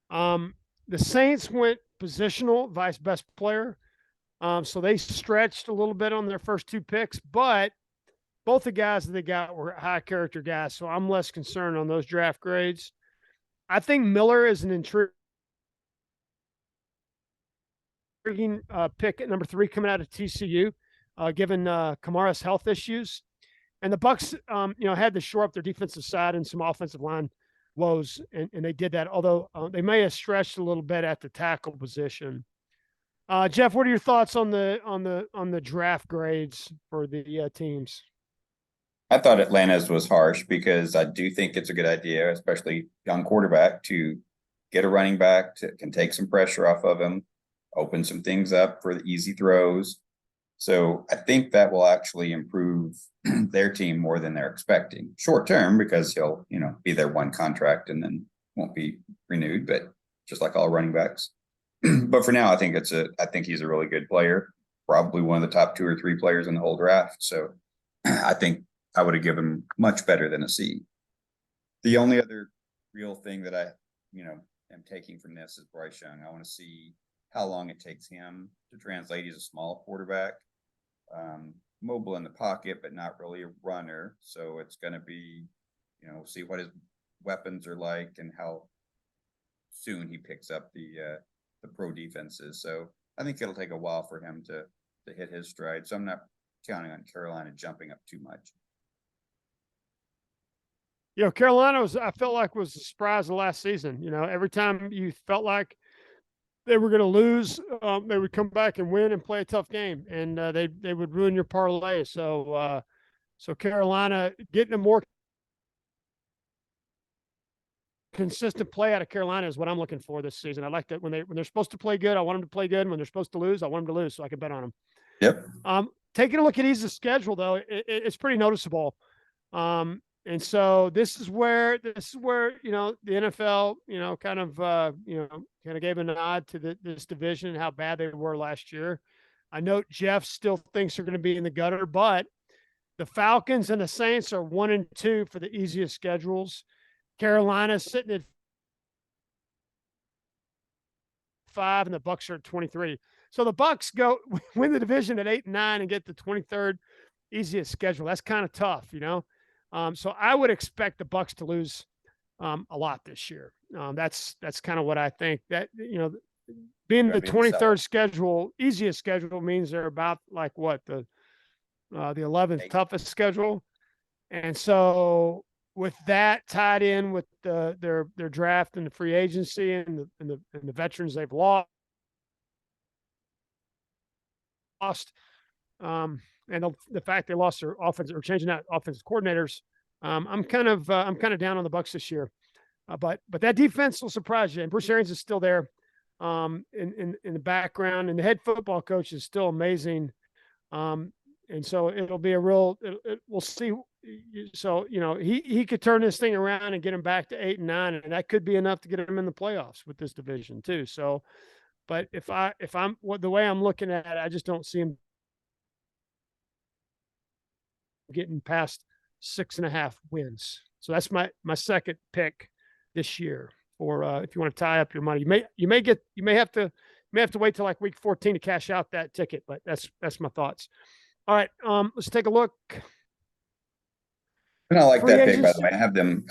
The Saints went positional, vice best player. So they stretched a little bit on their first 2 picks, but both the guys that they got were high character guys. So I'm less concerned on those draft grades. I think Miller is an intriguing pick at number 3 coming out of TCU, given Kamara's health issues. And the Bucks, had to shore up their defensive side and some offensive line woes, and they did that, although they may have stretched a little bit at the tackle position. Jeff, what are your thoughts on the draft grades for the teams? I thought Atlanta's was harsh because I do think it's a good idea, especially young quarterback, to get a running back that can take some pressure off of him, open some things up for the easy throws. So I think that will actually improve their team more than they're expecting short term, because he'll, be their one contract and then won't be renewed, but just like all running backs. But for now, I think he's a really good player, probably one of the top 2 or 3 players in the whole draft. So I think I would have given him much better than a C. The only other real thing that I, am taking from this is Bryce Young. I want to see how long it takes him to translate. He's a small quarterback, mobile in the pocket, but not really a runner. So it's going to be, see what his weapons are like and how soon he picks up the pro defenses. So I think it'll take a while for him to hit his stride. So I'm not counting on Carolina jumping up too much. Carolina I felt like was a surprise of last season. Every time you felt like they were going to lose, they would come back and win and play a tough game, and they would ruin your parlay. So Carolina, getting a more consistent play out of Carolina is what I'm looking for this season. I like that when they're supposed to play good, I want them to play good. And when they're supposed to lose, I want them to lose so I can bet on them. Yep. Taking a look at Easy's schedule, though, it's pretty noticeable. And so this is where the NFL kind of gave a nod to this division and how bad they were last year. I know Jeff still thinks they're going to be in the gutter, but the Falcons and the Saints are 1 and 2 for the easiest schedules. Carolina's sitting at 5, and the Bucks are at 23. So the Bucks win the division at 8 and 9 and get the 23rd easiest schedule. That's kind of tough, So I would expect the Bucks to lose a lot this year. That's kind of what I think. That being the Gotta be able to sell 23rd it. schedule, easiest schedule means they're about like what the 11th toughest schedule, and so with that tied in with their draft and the free agency and the veterans they've lost, and the fact they lost their offense or changing out offensive coordinators, I'm kind of down on the Bucs this year. But that defense will surprise you. And Bruce Arians is still there in the background, and the head football coach is still amazing. And so it'll be a real. We'll see. So he could turn this thing around and get him back to 8-9, and that could be enough to get him in the playoffs with this division too. So, but if I'm the way I'm looking at it, I just don't see him getting past 6.5 wins. So that's my second pick this year. Or if you want to tie up your money, you may have to wait till like week 14 to cash out that ticket. But that's my thoughts. All right, let's take a look. And I like Free that pick, by agency. the way.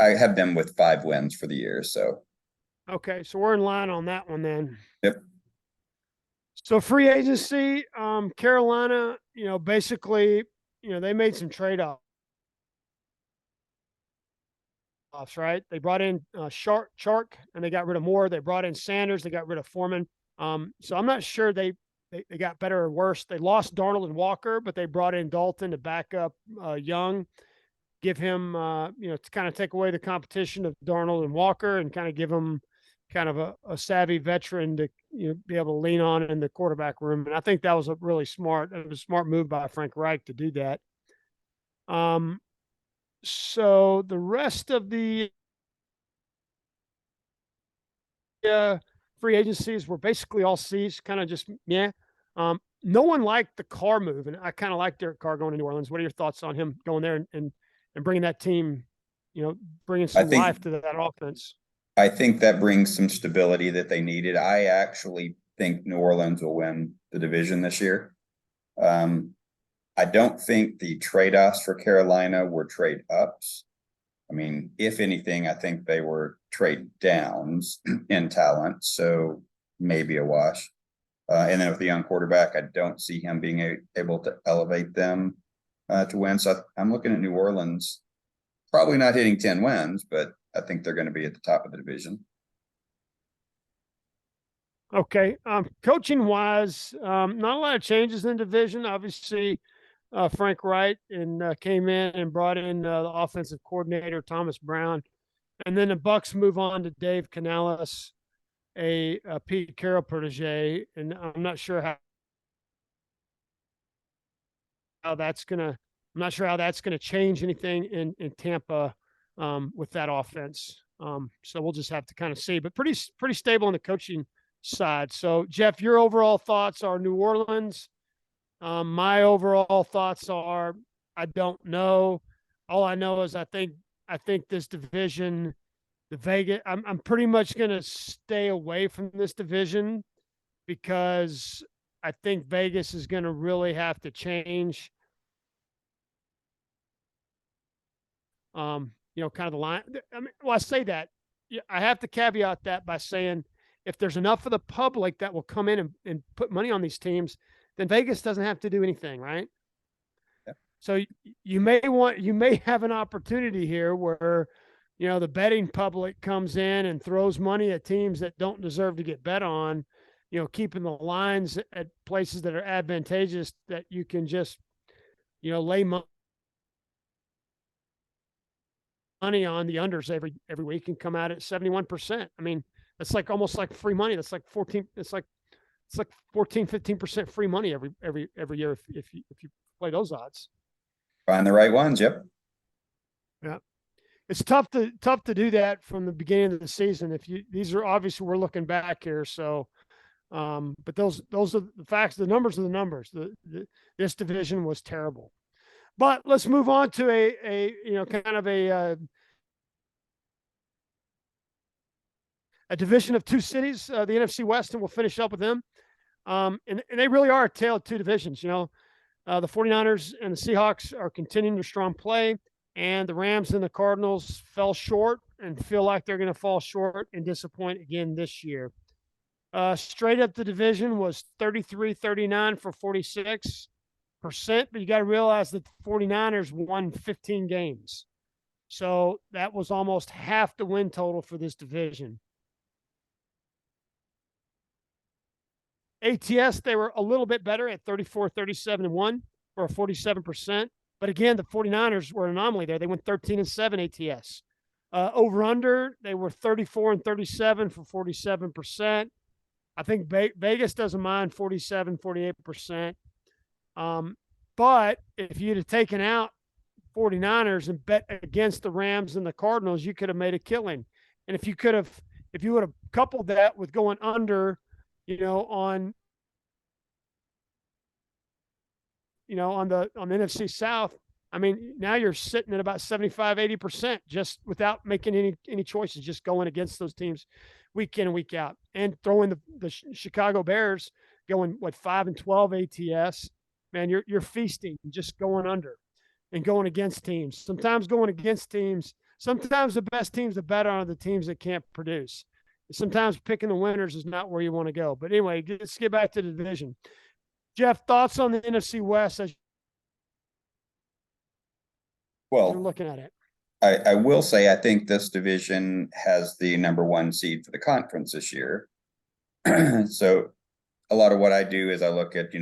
I have them with 5 wins for the year. So Okay, so we're in line on that one then. Yep. So free agency, Carolina, basically, they made some trade-offs, right? They brought in Chark and they got rid of Moore. They brought in Sanders. They got rid of Foreman. So I'm not sure they got better or worse. They lost Darnold and Walker, but they brought in Dalton to back up Young, give him, to kind of take away the competition of Darnold and Walker and kind of give him kind of a savvy veteran to be able to lean on in the quarterback room. And I think that was a really smart move by Frank Reich to do that. So the rest of the free agencies were basically all C's, kind of just yeah. No one liked the Carr move, and I kind of like Derek Carr going to New Orleans. What are your thoughts on him going there and bringing that team, bringing some life to that offense? I think that brings some stability that they needed. I actually think New Orleans will win the division this year. I don't think the trade-offs for Carolina were trade-ups. I mean, if anything, I think they were trade-downs in talent, so maybe a wash. And then with the young quarterback, I don't see him being able to elevate them to win. So I'm looking at New Orleans, probably not hitting 10 wins, but I think they're going to be at the top of the division. Okay. Coaching wise, not a lot of changes in the division. Obviously, Frank Wright came in and brought in the offensive coordinator, Thomas Brown. And then the Bucs move on to Dave Canales, a Pete Carroll protege. And I'm not sure how that's going to, change anything in Tampa with that offense. So we'll just have to kind of see, but pretty stable on the coaching side. So Jeff, your overall thoughts are New Orleans. My overall thoughts are, I don't know. All I know is I think this division, the Vegas, I'm pretty much going to stay away from this division because I think Vegas is going to really have to change. Kind of the line. I mean, well, I say that. I have to caveat that by saying if there's enough of the public that will come in and put money on these teams, then Vegas doesn't have to do anything, right? Yeah. So you may have an opportunity here where, the betting public comes in and throws money at teams that don't deserve to get bet on, keeping the lines at places that are advantageous that you can just, lay money on the unders every week and come out at 71%. I mean, that's like almost like free money. That's like 14. It's like 14, 15% free money every year if you play those odds. Find the right ones. Yep. Yeah, it's tough to do that from the beginning of the season. These are obviously we're looking back here, so. But those are the facts. The numbers are the numbers. This division was terrible. But let's move on to a division of two cities, the NFC West, and we'll finish up with them. And they really are a tale of two divisions. The 49ers and the Seahawks are continuing their strong play, and the Rams and the Cardinals fell short and feel like they're going to fall short and disappoint again this year. Straight up the division was 33-39 for 46%, but you got to realize that the 49ers won 15 games. So that was almost half the win total for this division. ATS, they were a little bit better at 34-37-1 for 47%. But again, the 49ers were an anomaly there. They went 13-7 ATS. Over under, they were 34-37 for 47%. I think Vegas doesn't mind 47-48%. But if you'd have taken out 49ers and bet against the Rams and the Cardinals, you could have made a killing. And if you would have coupled that with going under, on the NFC South, I mean, now you're sitting at about 75-80% just without making any choices, just going against those teams week in and week out, and throwing the Chicago Bears going 5-12 ATS. Man, you're feasting, just going under and going against teams. Sometimes going against teams. Sometimes the best teams to bet on are the teams that can't produce. Sometimes picking the winners is not where you want to go. But anyway, let's get back to the division. Jeff, thoughts on the NFC West as you're looking at it? I will say I think this division has the number one seed for the conference this year. So a lot of what I do is I look at,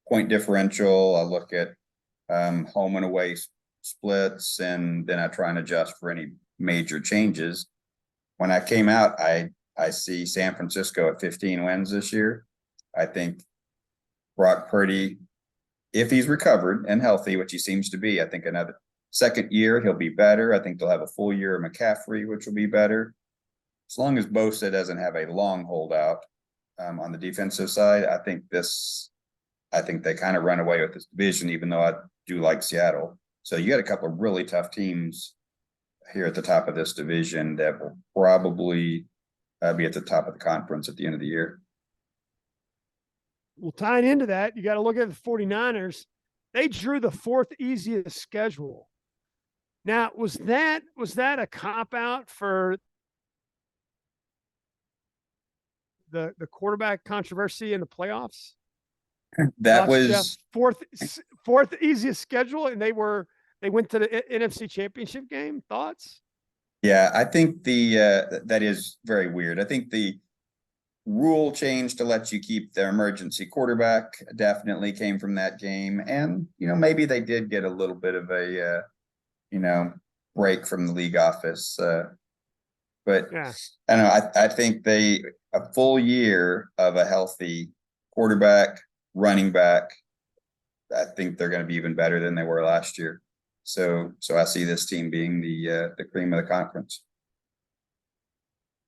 point differential. I look at home and away splits, and then I try and adjust for any major changes. When I came out, I see San Francisco at 15 wins this year. I think Brock Purdy, if he's recovered and healthy, which he seems to be, I think another second year he'll be better. I think they'll have a full year of McCaffrey, which will be better. As long as Bosa doesn't have a long holdout on the defensive side, I think they kind of run away with this division, even though I do like Seattle. So you got a couple of really tough teams here at the top of this division that will probably be at the top of the conference at the end of the year. Well, tying into that, you got to look at the 49ers. They drew the fourth easiest schedule. Now, was that a cop-out for the quarterback controversy in the playoffs? That was Jeff, fourth easiest schedule, and they went to the NFC Championship game. Thoughts? Yeah, I think that is very weird. I think the rule change to let you keep their emergency quarterback definitely came from that game, and maybe they did get a little bit of a break from the league office. But yeah. I don't know. I think a full year of a healthy quarterback, running back, I think they're going to be even better than they were last year. So I see this team being the cream of the conference.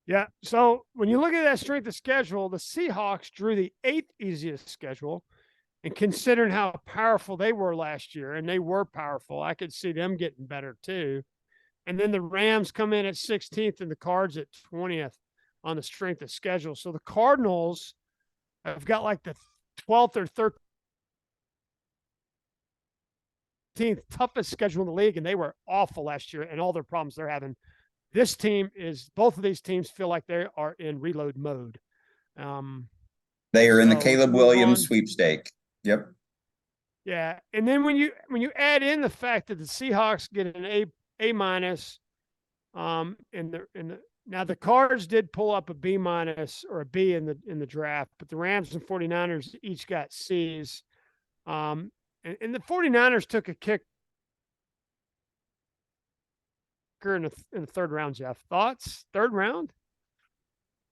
Yeah. So when you look at that strength of schedule, the Seahawks drew the 8th easiest schedule, and considering how powerful they were last year, and they were powerful, I could see them getting better too. And then the Rams come in at 16th and the Cards at 20th on the strength of schedule. So the Cardinals have got like the 12th or 13th toughest schedule in the league, and they were awful last year and all their problems they're having. Both of these teams feel like they are in reload mode. They are in the Caleb Williams sweepstake. Yep. Yeah. And then when you add in the fact that the Seahawks get an A minus, now the Cards did pull up a B minus or a B in the draft, but the Rams and 49ers each got C's. And the 49ers took a kick in the third round. Jeff, thoughts? Third round?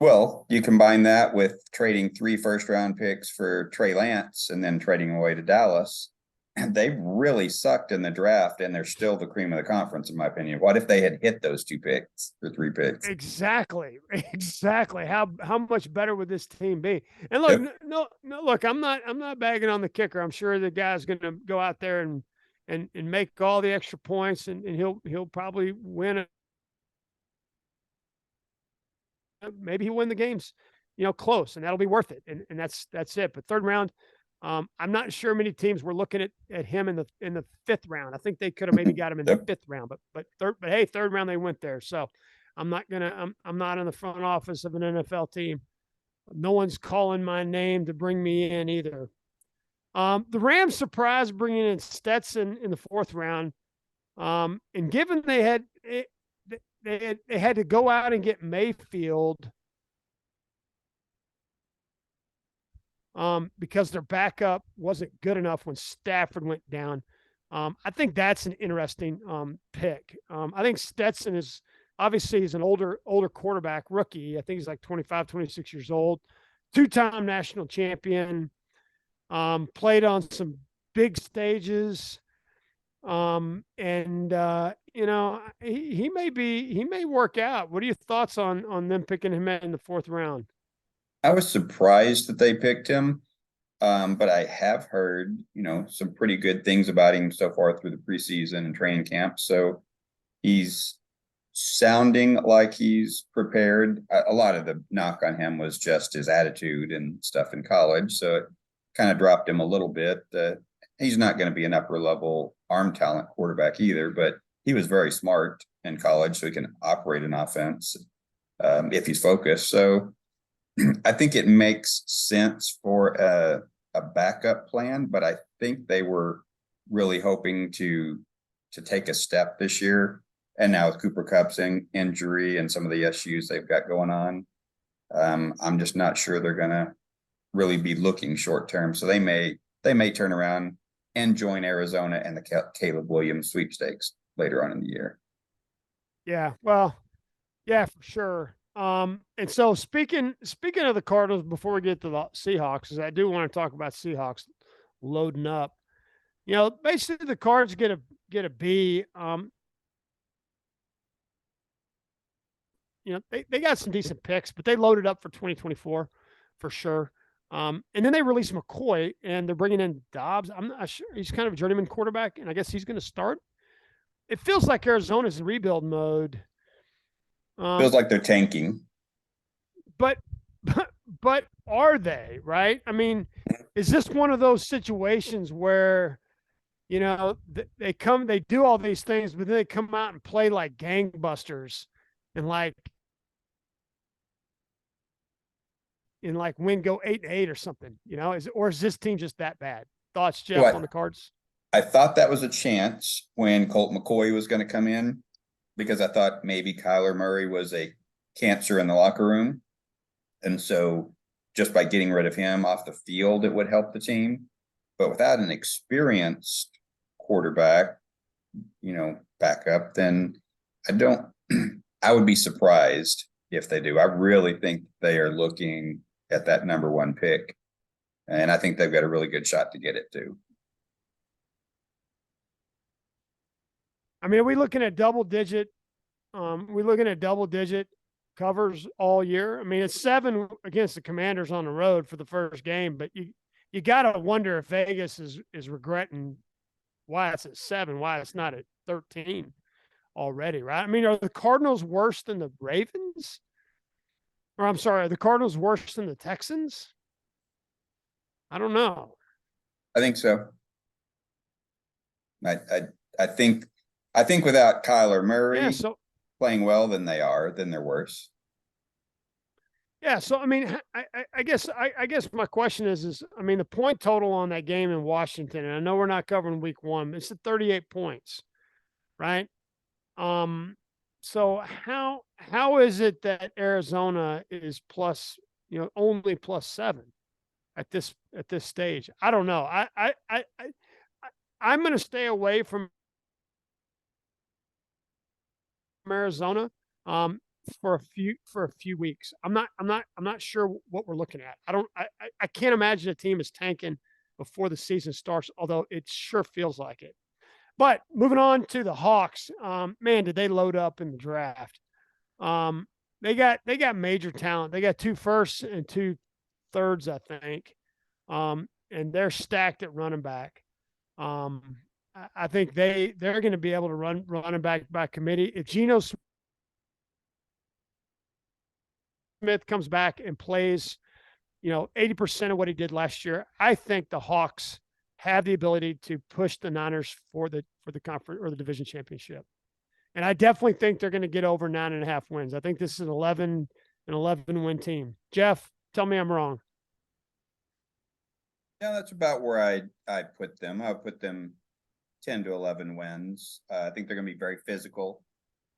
Well, you combine that with trading 3 first-round picks for Trey Lance and then trading away to Dallas. And they really sucked in the draft, and they're still the cream of the conference, in my opinion. What if they had hit those 2 picks or 3 picks? Exactly. How much better would this team be? And look, no, look, I'm not bagging on the kicker. I'm sure the guy's going to go out there and make all the extra points, and he'll probably win. Maybe he'll win the games, close, and that'll be worth it. And that's it. But third round, I'm not sure many teams were looking at him in the 5th round. I think they could have maybe got him in the 5th round, but hey, third round they went there. So I'm not in the front office of an NFL team. No one's calling my name to bring me in either. The Rams surprised bringing in Stetson in the 4th round. And given they had to go out and get Mayfield because their backup wasn't good enough when Stafford went down. I think that's an interesting pick. I think Stetson is obviously he's an older quarterback rookie. I think he's like 25, 26 years old, 2-time national champion, played on some big stages. You know, he may work out. What are your thoughts on them picking him in the 4th round? I was surprised that they picked him. But I have heard, some pretty good things about him so far through the preseason and training camp. So he's sounding like he's prepared. A lot of the knock on him was just his attitude and stuff in college. So it kind of dropped him a little bit. He's not going to be an upper level arm talent quarterback either, but he was very smart in college, so he can operate an offense if he's focused. So I think it makes sense for a backup plan, but I think they were really hoping to take a step this year. And now with Cooper Kupp's injury and some of the issues they've got going on, I'm just not sure they're going to really be looking short term. So they may turn around and join Arizona and the Caleb Williams sweepstakes later on in the year. Yeah, well, yeah, for sure. And so speaking of the Cardinals, before we get to the Seahawks, because I do want to talk about Seahawks loading up. You know, basically the Cards get a B. You know, they got some decent picks, but they loaded up for 2024 for sure. And then they released McCoy, and they're bringing in Dobbs. I'm not sure. He's kind of a journeyman quarterback, and I guess he's going to start. It feels like Arizona's in rebuild mode. Feels like they're tanking. But are they, right? I mean, is this one of those situations where, you know, they do all these things, but then they come out and play like gangbusters and win, go 8-8 or something, you know? Is this team just that bad? Thoughts, Jeff, on the Cards? I thought that was a chance when Colt McCoy was going to come in, because I thought maybe Kyler Murray was a cancer in the locker room. And so just by getting rid of him off the field, it would help the team. But without an experienced quarterback, backup, then I would be surprised if they do. I really think they are looking at that number 1 pick. And I think they've got a really good shot to get it too. I mean, are we looking at double digit covers all year? I mean, it's 7 against the Commanders on the road for the first game, but you got to wonder if Vegas is regretting why it's at 7, why it's not at 13 already, right? I mean, are the Cardinals worse than the Ravens? Or I'm sorry, are the Cardinals worse than the Texans? I don't know. I think so. I think without Kyler Murray playing well, then they're worse. Yeah. So, I mean, I guess my question is, I mean, the point total on that game in Washington, and I know we're not covering week 1, it's at 38 points, right? So how is it that Arizona is only +7 at this stage? I don't know. I'm going to stay away from Arizona for a few weeks. I'm not sure what we're looking at. I can't imagine a team is tanking before the season starts, although it sure feels like it. But moving on to the Hawks, man, did they load up in the draft? They got major talent. They got 2 firsts and 2 thirds, I think, and they're stacked at running back. I think they're going to be able to run running back by committee. If Geno Smith comes back and plays, 80% of what he did last year, I think the Hawks have the ability to push the Niners for the conference or the division championship. And I definitely think they're going to get over 9.5 wins. I think this is an 11 win team. Jeff, tell me I'm wrong. Yeah, that's about where I put them. I put them 10 to 11 wins. I think they're going to be very physical.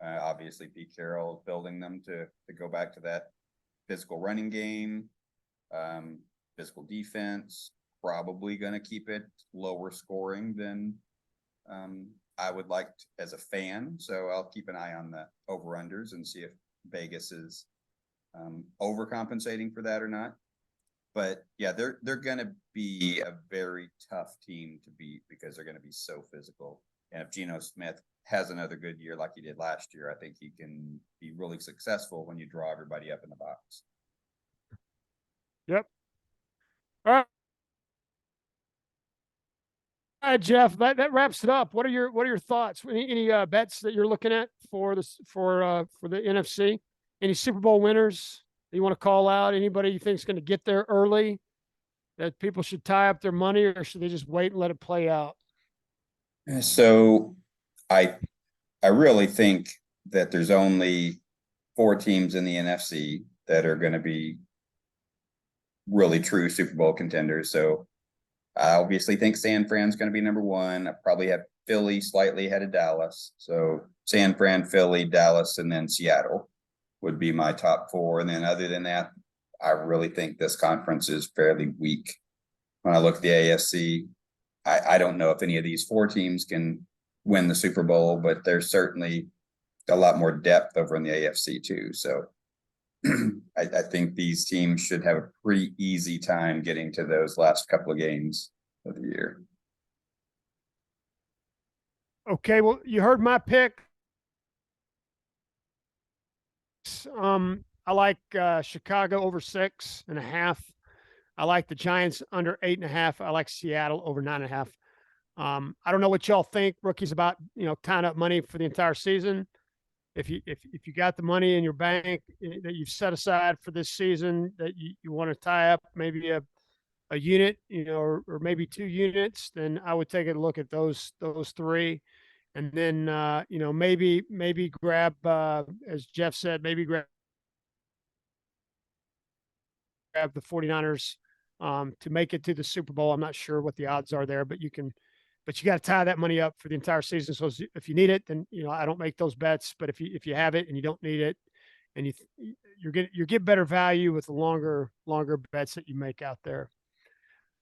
Obviously, Pete Carroll is building them to go back to that physical running game, physical defense. Probably going to keep it lower scoring than I would like as a fan. So I'll keep an eye on the over-unders and see if Vegas is overcompensating for that or not. But yeah, they're going to be a very tough team to beat because they're going to be so physical. And if Geno Smith has another good year like he did last year, I think he can be really successful when you draw everybody up in the box. Yep. All right. All right, Jeff. That wraps it up. What are your thoughts? Any bets that you're looking at for this for the NFC? Any Super Bowl winners that you want to call out? Anybody you think is going to get there early that people should tie up their money, or should they just wait and let it play out? So I really think that there's only 4 teams in the NFC that are going to be really true Super Bowl contenders. So I obviously think San Fran's going to be number 1. I probably have Philly slightly ahead of Dallas. So San Fran, Philly, Dallas, and then Seattle would be my top 4. And then other than that, I really think this conference is fairly weak. When I look at the AFC, I don't know if any of these 4 teams can win the Super Bowl, but there's certainly a lot more depth over in the AFC too. So I think these teams should have a pretty easy time getting to those last couple of games of the year. Okay, well, you heard my pick. I like Chicago over 6.5. I like the Giants under 8.5. I like Seattle over 9.5. I don't know what y'all think, rookies, about tying up money for the entire season. If you got the money in your bank that you've set aside for this season that you want to tie up maybe a unit, or maybe 2 units, then I would take a look at those 3, and then maybe grab, as Jeff said, maybe grab the 49ers to make it to the Super Bowl. I'm not sure what the odds are there, but you got to tie that money up for the entire season. So if you need it, then I don't make those bets. But if you have it and you don't need it, and you get better value with the longer bets that you make out there.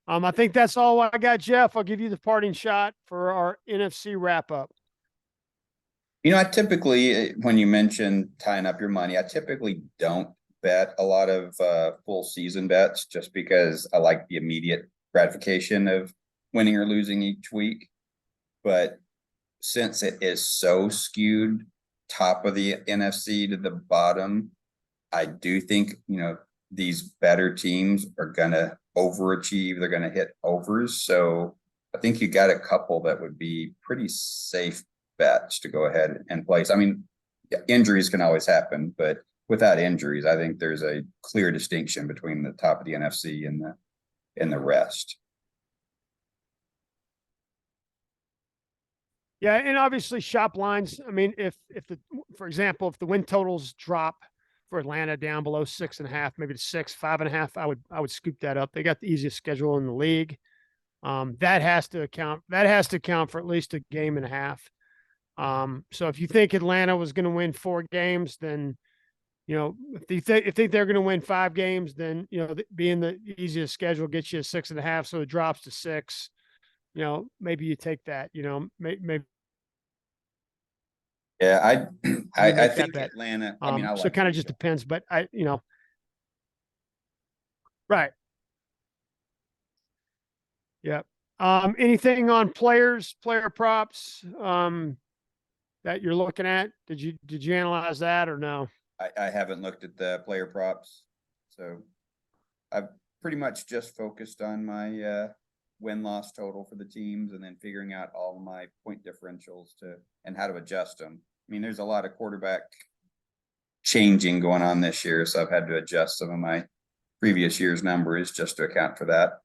I think that's all I got, Jeff. I'll give you the parting shot for our NFC wrap up. I typically, when you mention tying up your money, I typically don't bet a lot of full season bets just because I like the immediate gratification of winning or losing each week. But since it is so skewed top of the NFC to the bottom, I do think, these better teams are going to overachieve. They're going to hit overs. So I think you got a couple that would be pretty safe bets to go ahead and place. I mean, injuries can always happen, but without injuries, I think there's a clear distinction between the top of the NFC and the rest. Yeah, and obviously shop lines. I mean, for example, if the win totals drop for Atlanta down below 6.5, maybe to 6, 5.5, I would scoop that up. They got the easiest schedule in the league. That has to account for at least a game and a half. So if you think Atlanta was going to win 4 games, then if you think they're going to win 5 games, then being the easiest schedule gets you a 6.5, so it drops to 6. Maybe you take that. Maybe. Yeah, I think bet. Atlanta. I mean, so it kind of just depends, but right. Yeah. Anything on player props that you're looking at? Did you analyze that or no? I haven't looked at the player props, so I've pretty much just focused on my win-loss total for the teams, and then figuring out all my point differentials and how to adjust them. I mean, there's a lot of quarterback changing going on this year, so I've had to adjust some of my previous year's numbers just to account for that.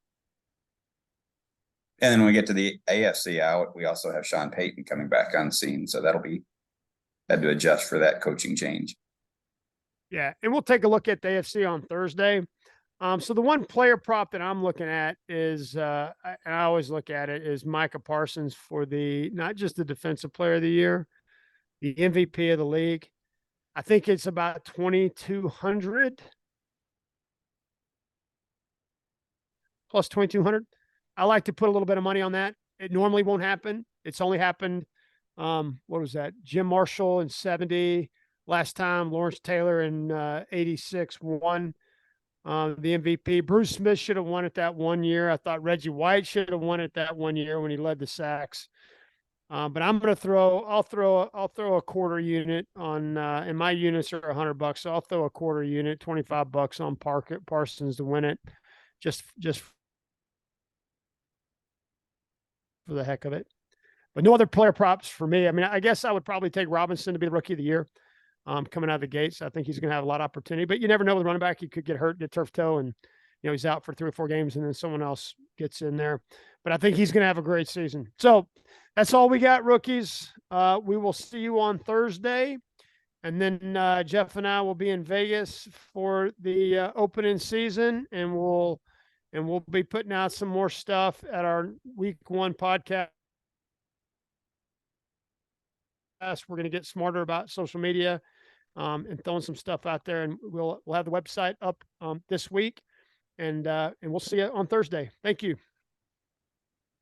And then when we get to the AFC out, we also have Sean Payton coming back on scene, so that'll be had to adjust for that coaching change. Yeah, and we'll take a look at the AFC on Thursday. So the one player prop that I'm looking at is, and I always look at it, is Micah Parsons for not just the Defensive Player of the Year, the MVP of the league. I think it's about 2,200 plus 2,200. I like to put a little bit of money on that. It normally won't happen. It's only happened. What was that? Jim Marshall in 70. Last time, Lawrence Taylor in 86 won the MVP. Bruce Smith should have won it that one year. I thought Reggie White should have won it that one year when he led the sacks. But I'm going to I'll throw a quarter unit on, and my units are $100. So I'll throw a quarter unit, $25 on Parsons to win it. Just for the heck of it. But no other player props for me. I mean, I guess I would probably take Robinson to be the Rookie of the Year coming out of the gates. I think he's going to have a lot of opportunity. But you never know with running back. He could get hurt, get turf toe, and he's out for 3 or 4 games, and then someone else gets in there. But I think he's going to have a great season. So that's all we got, rookies. We will see you on Thursday. And then Jeff and I will be in Vegas for the opening season, and we'll be putting out some more stuff at our week 1 podcast. We're going to get smarter about social media and throwing some stuff out there, and we'll have the website up this week, and we'll see you on Thursday. Thank you.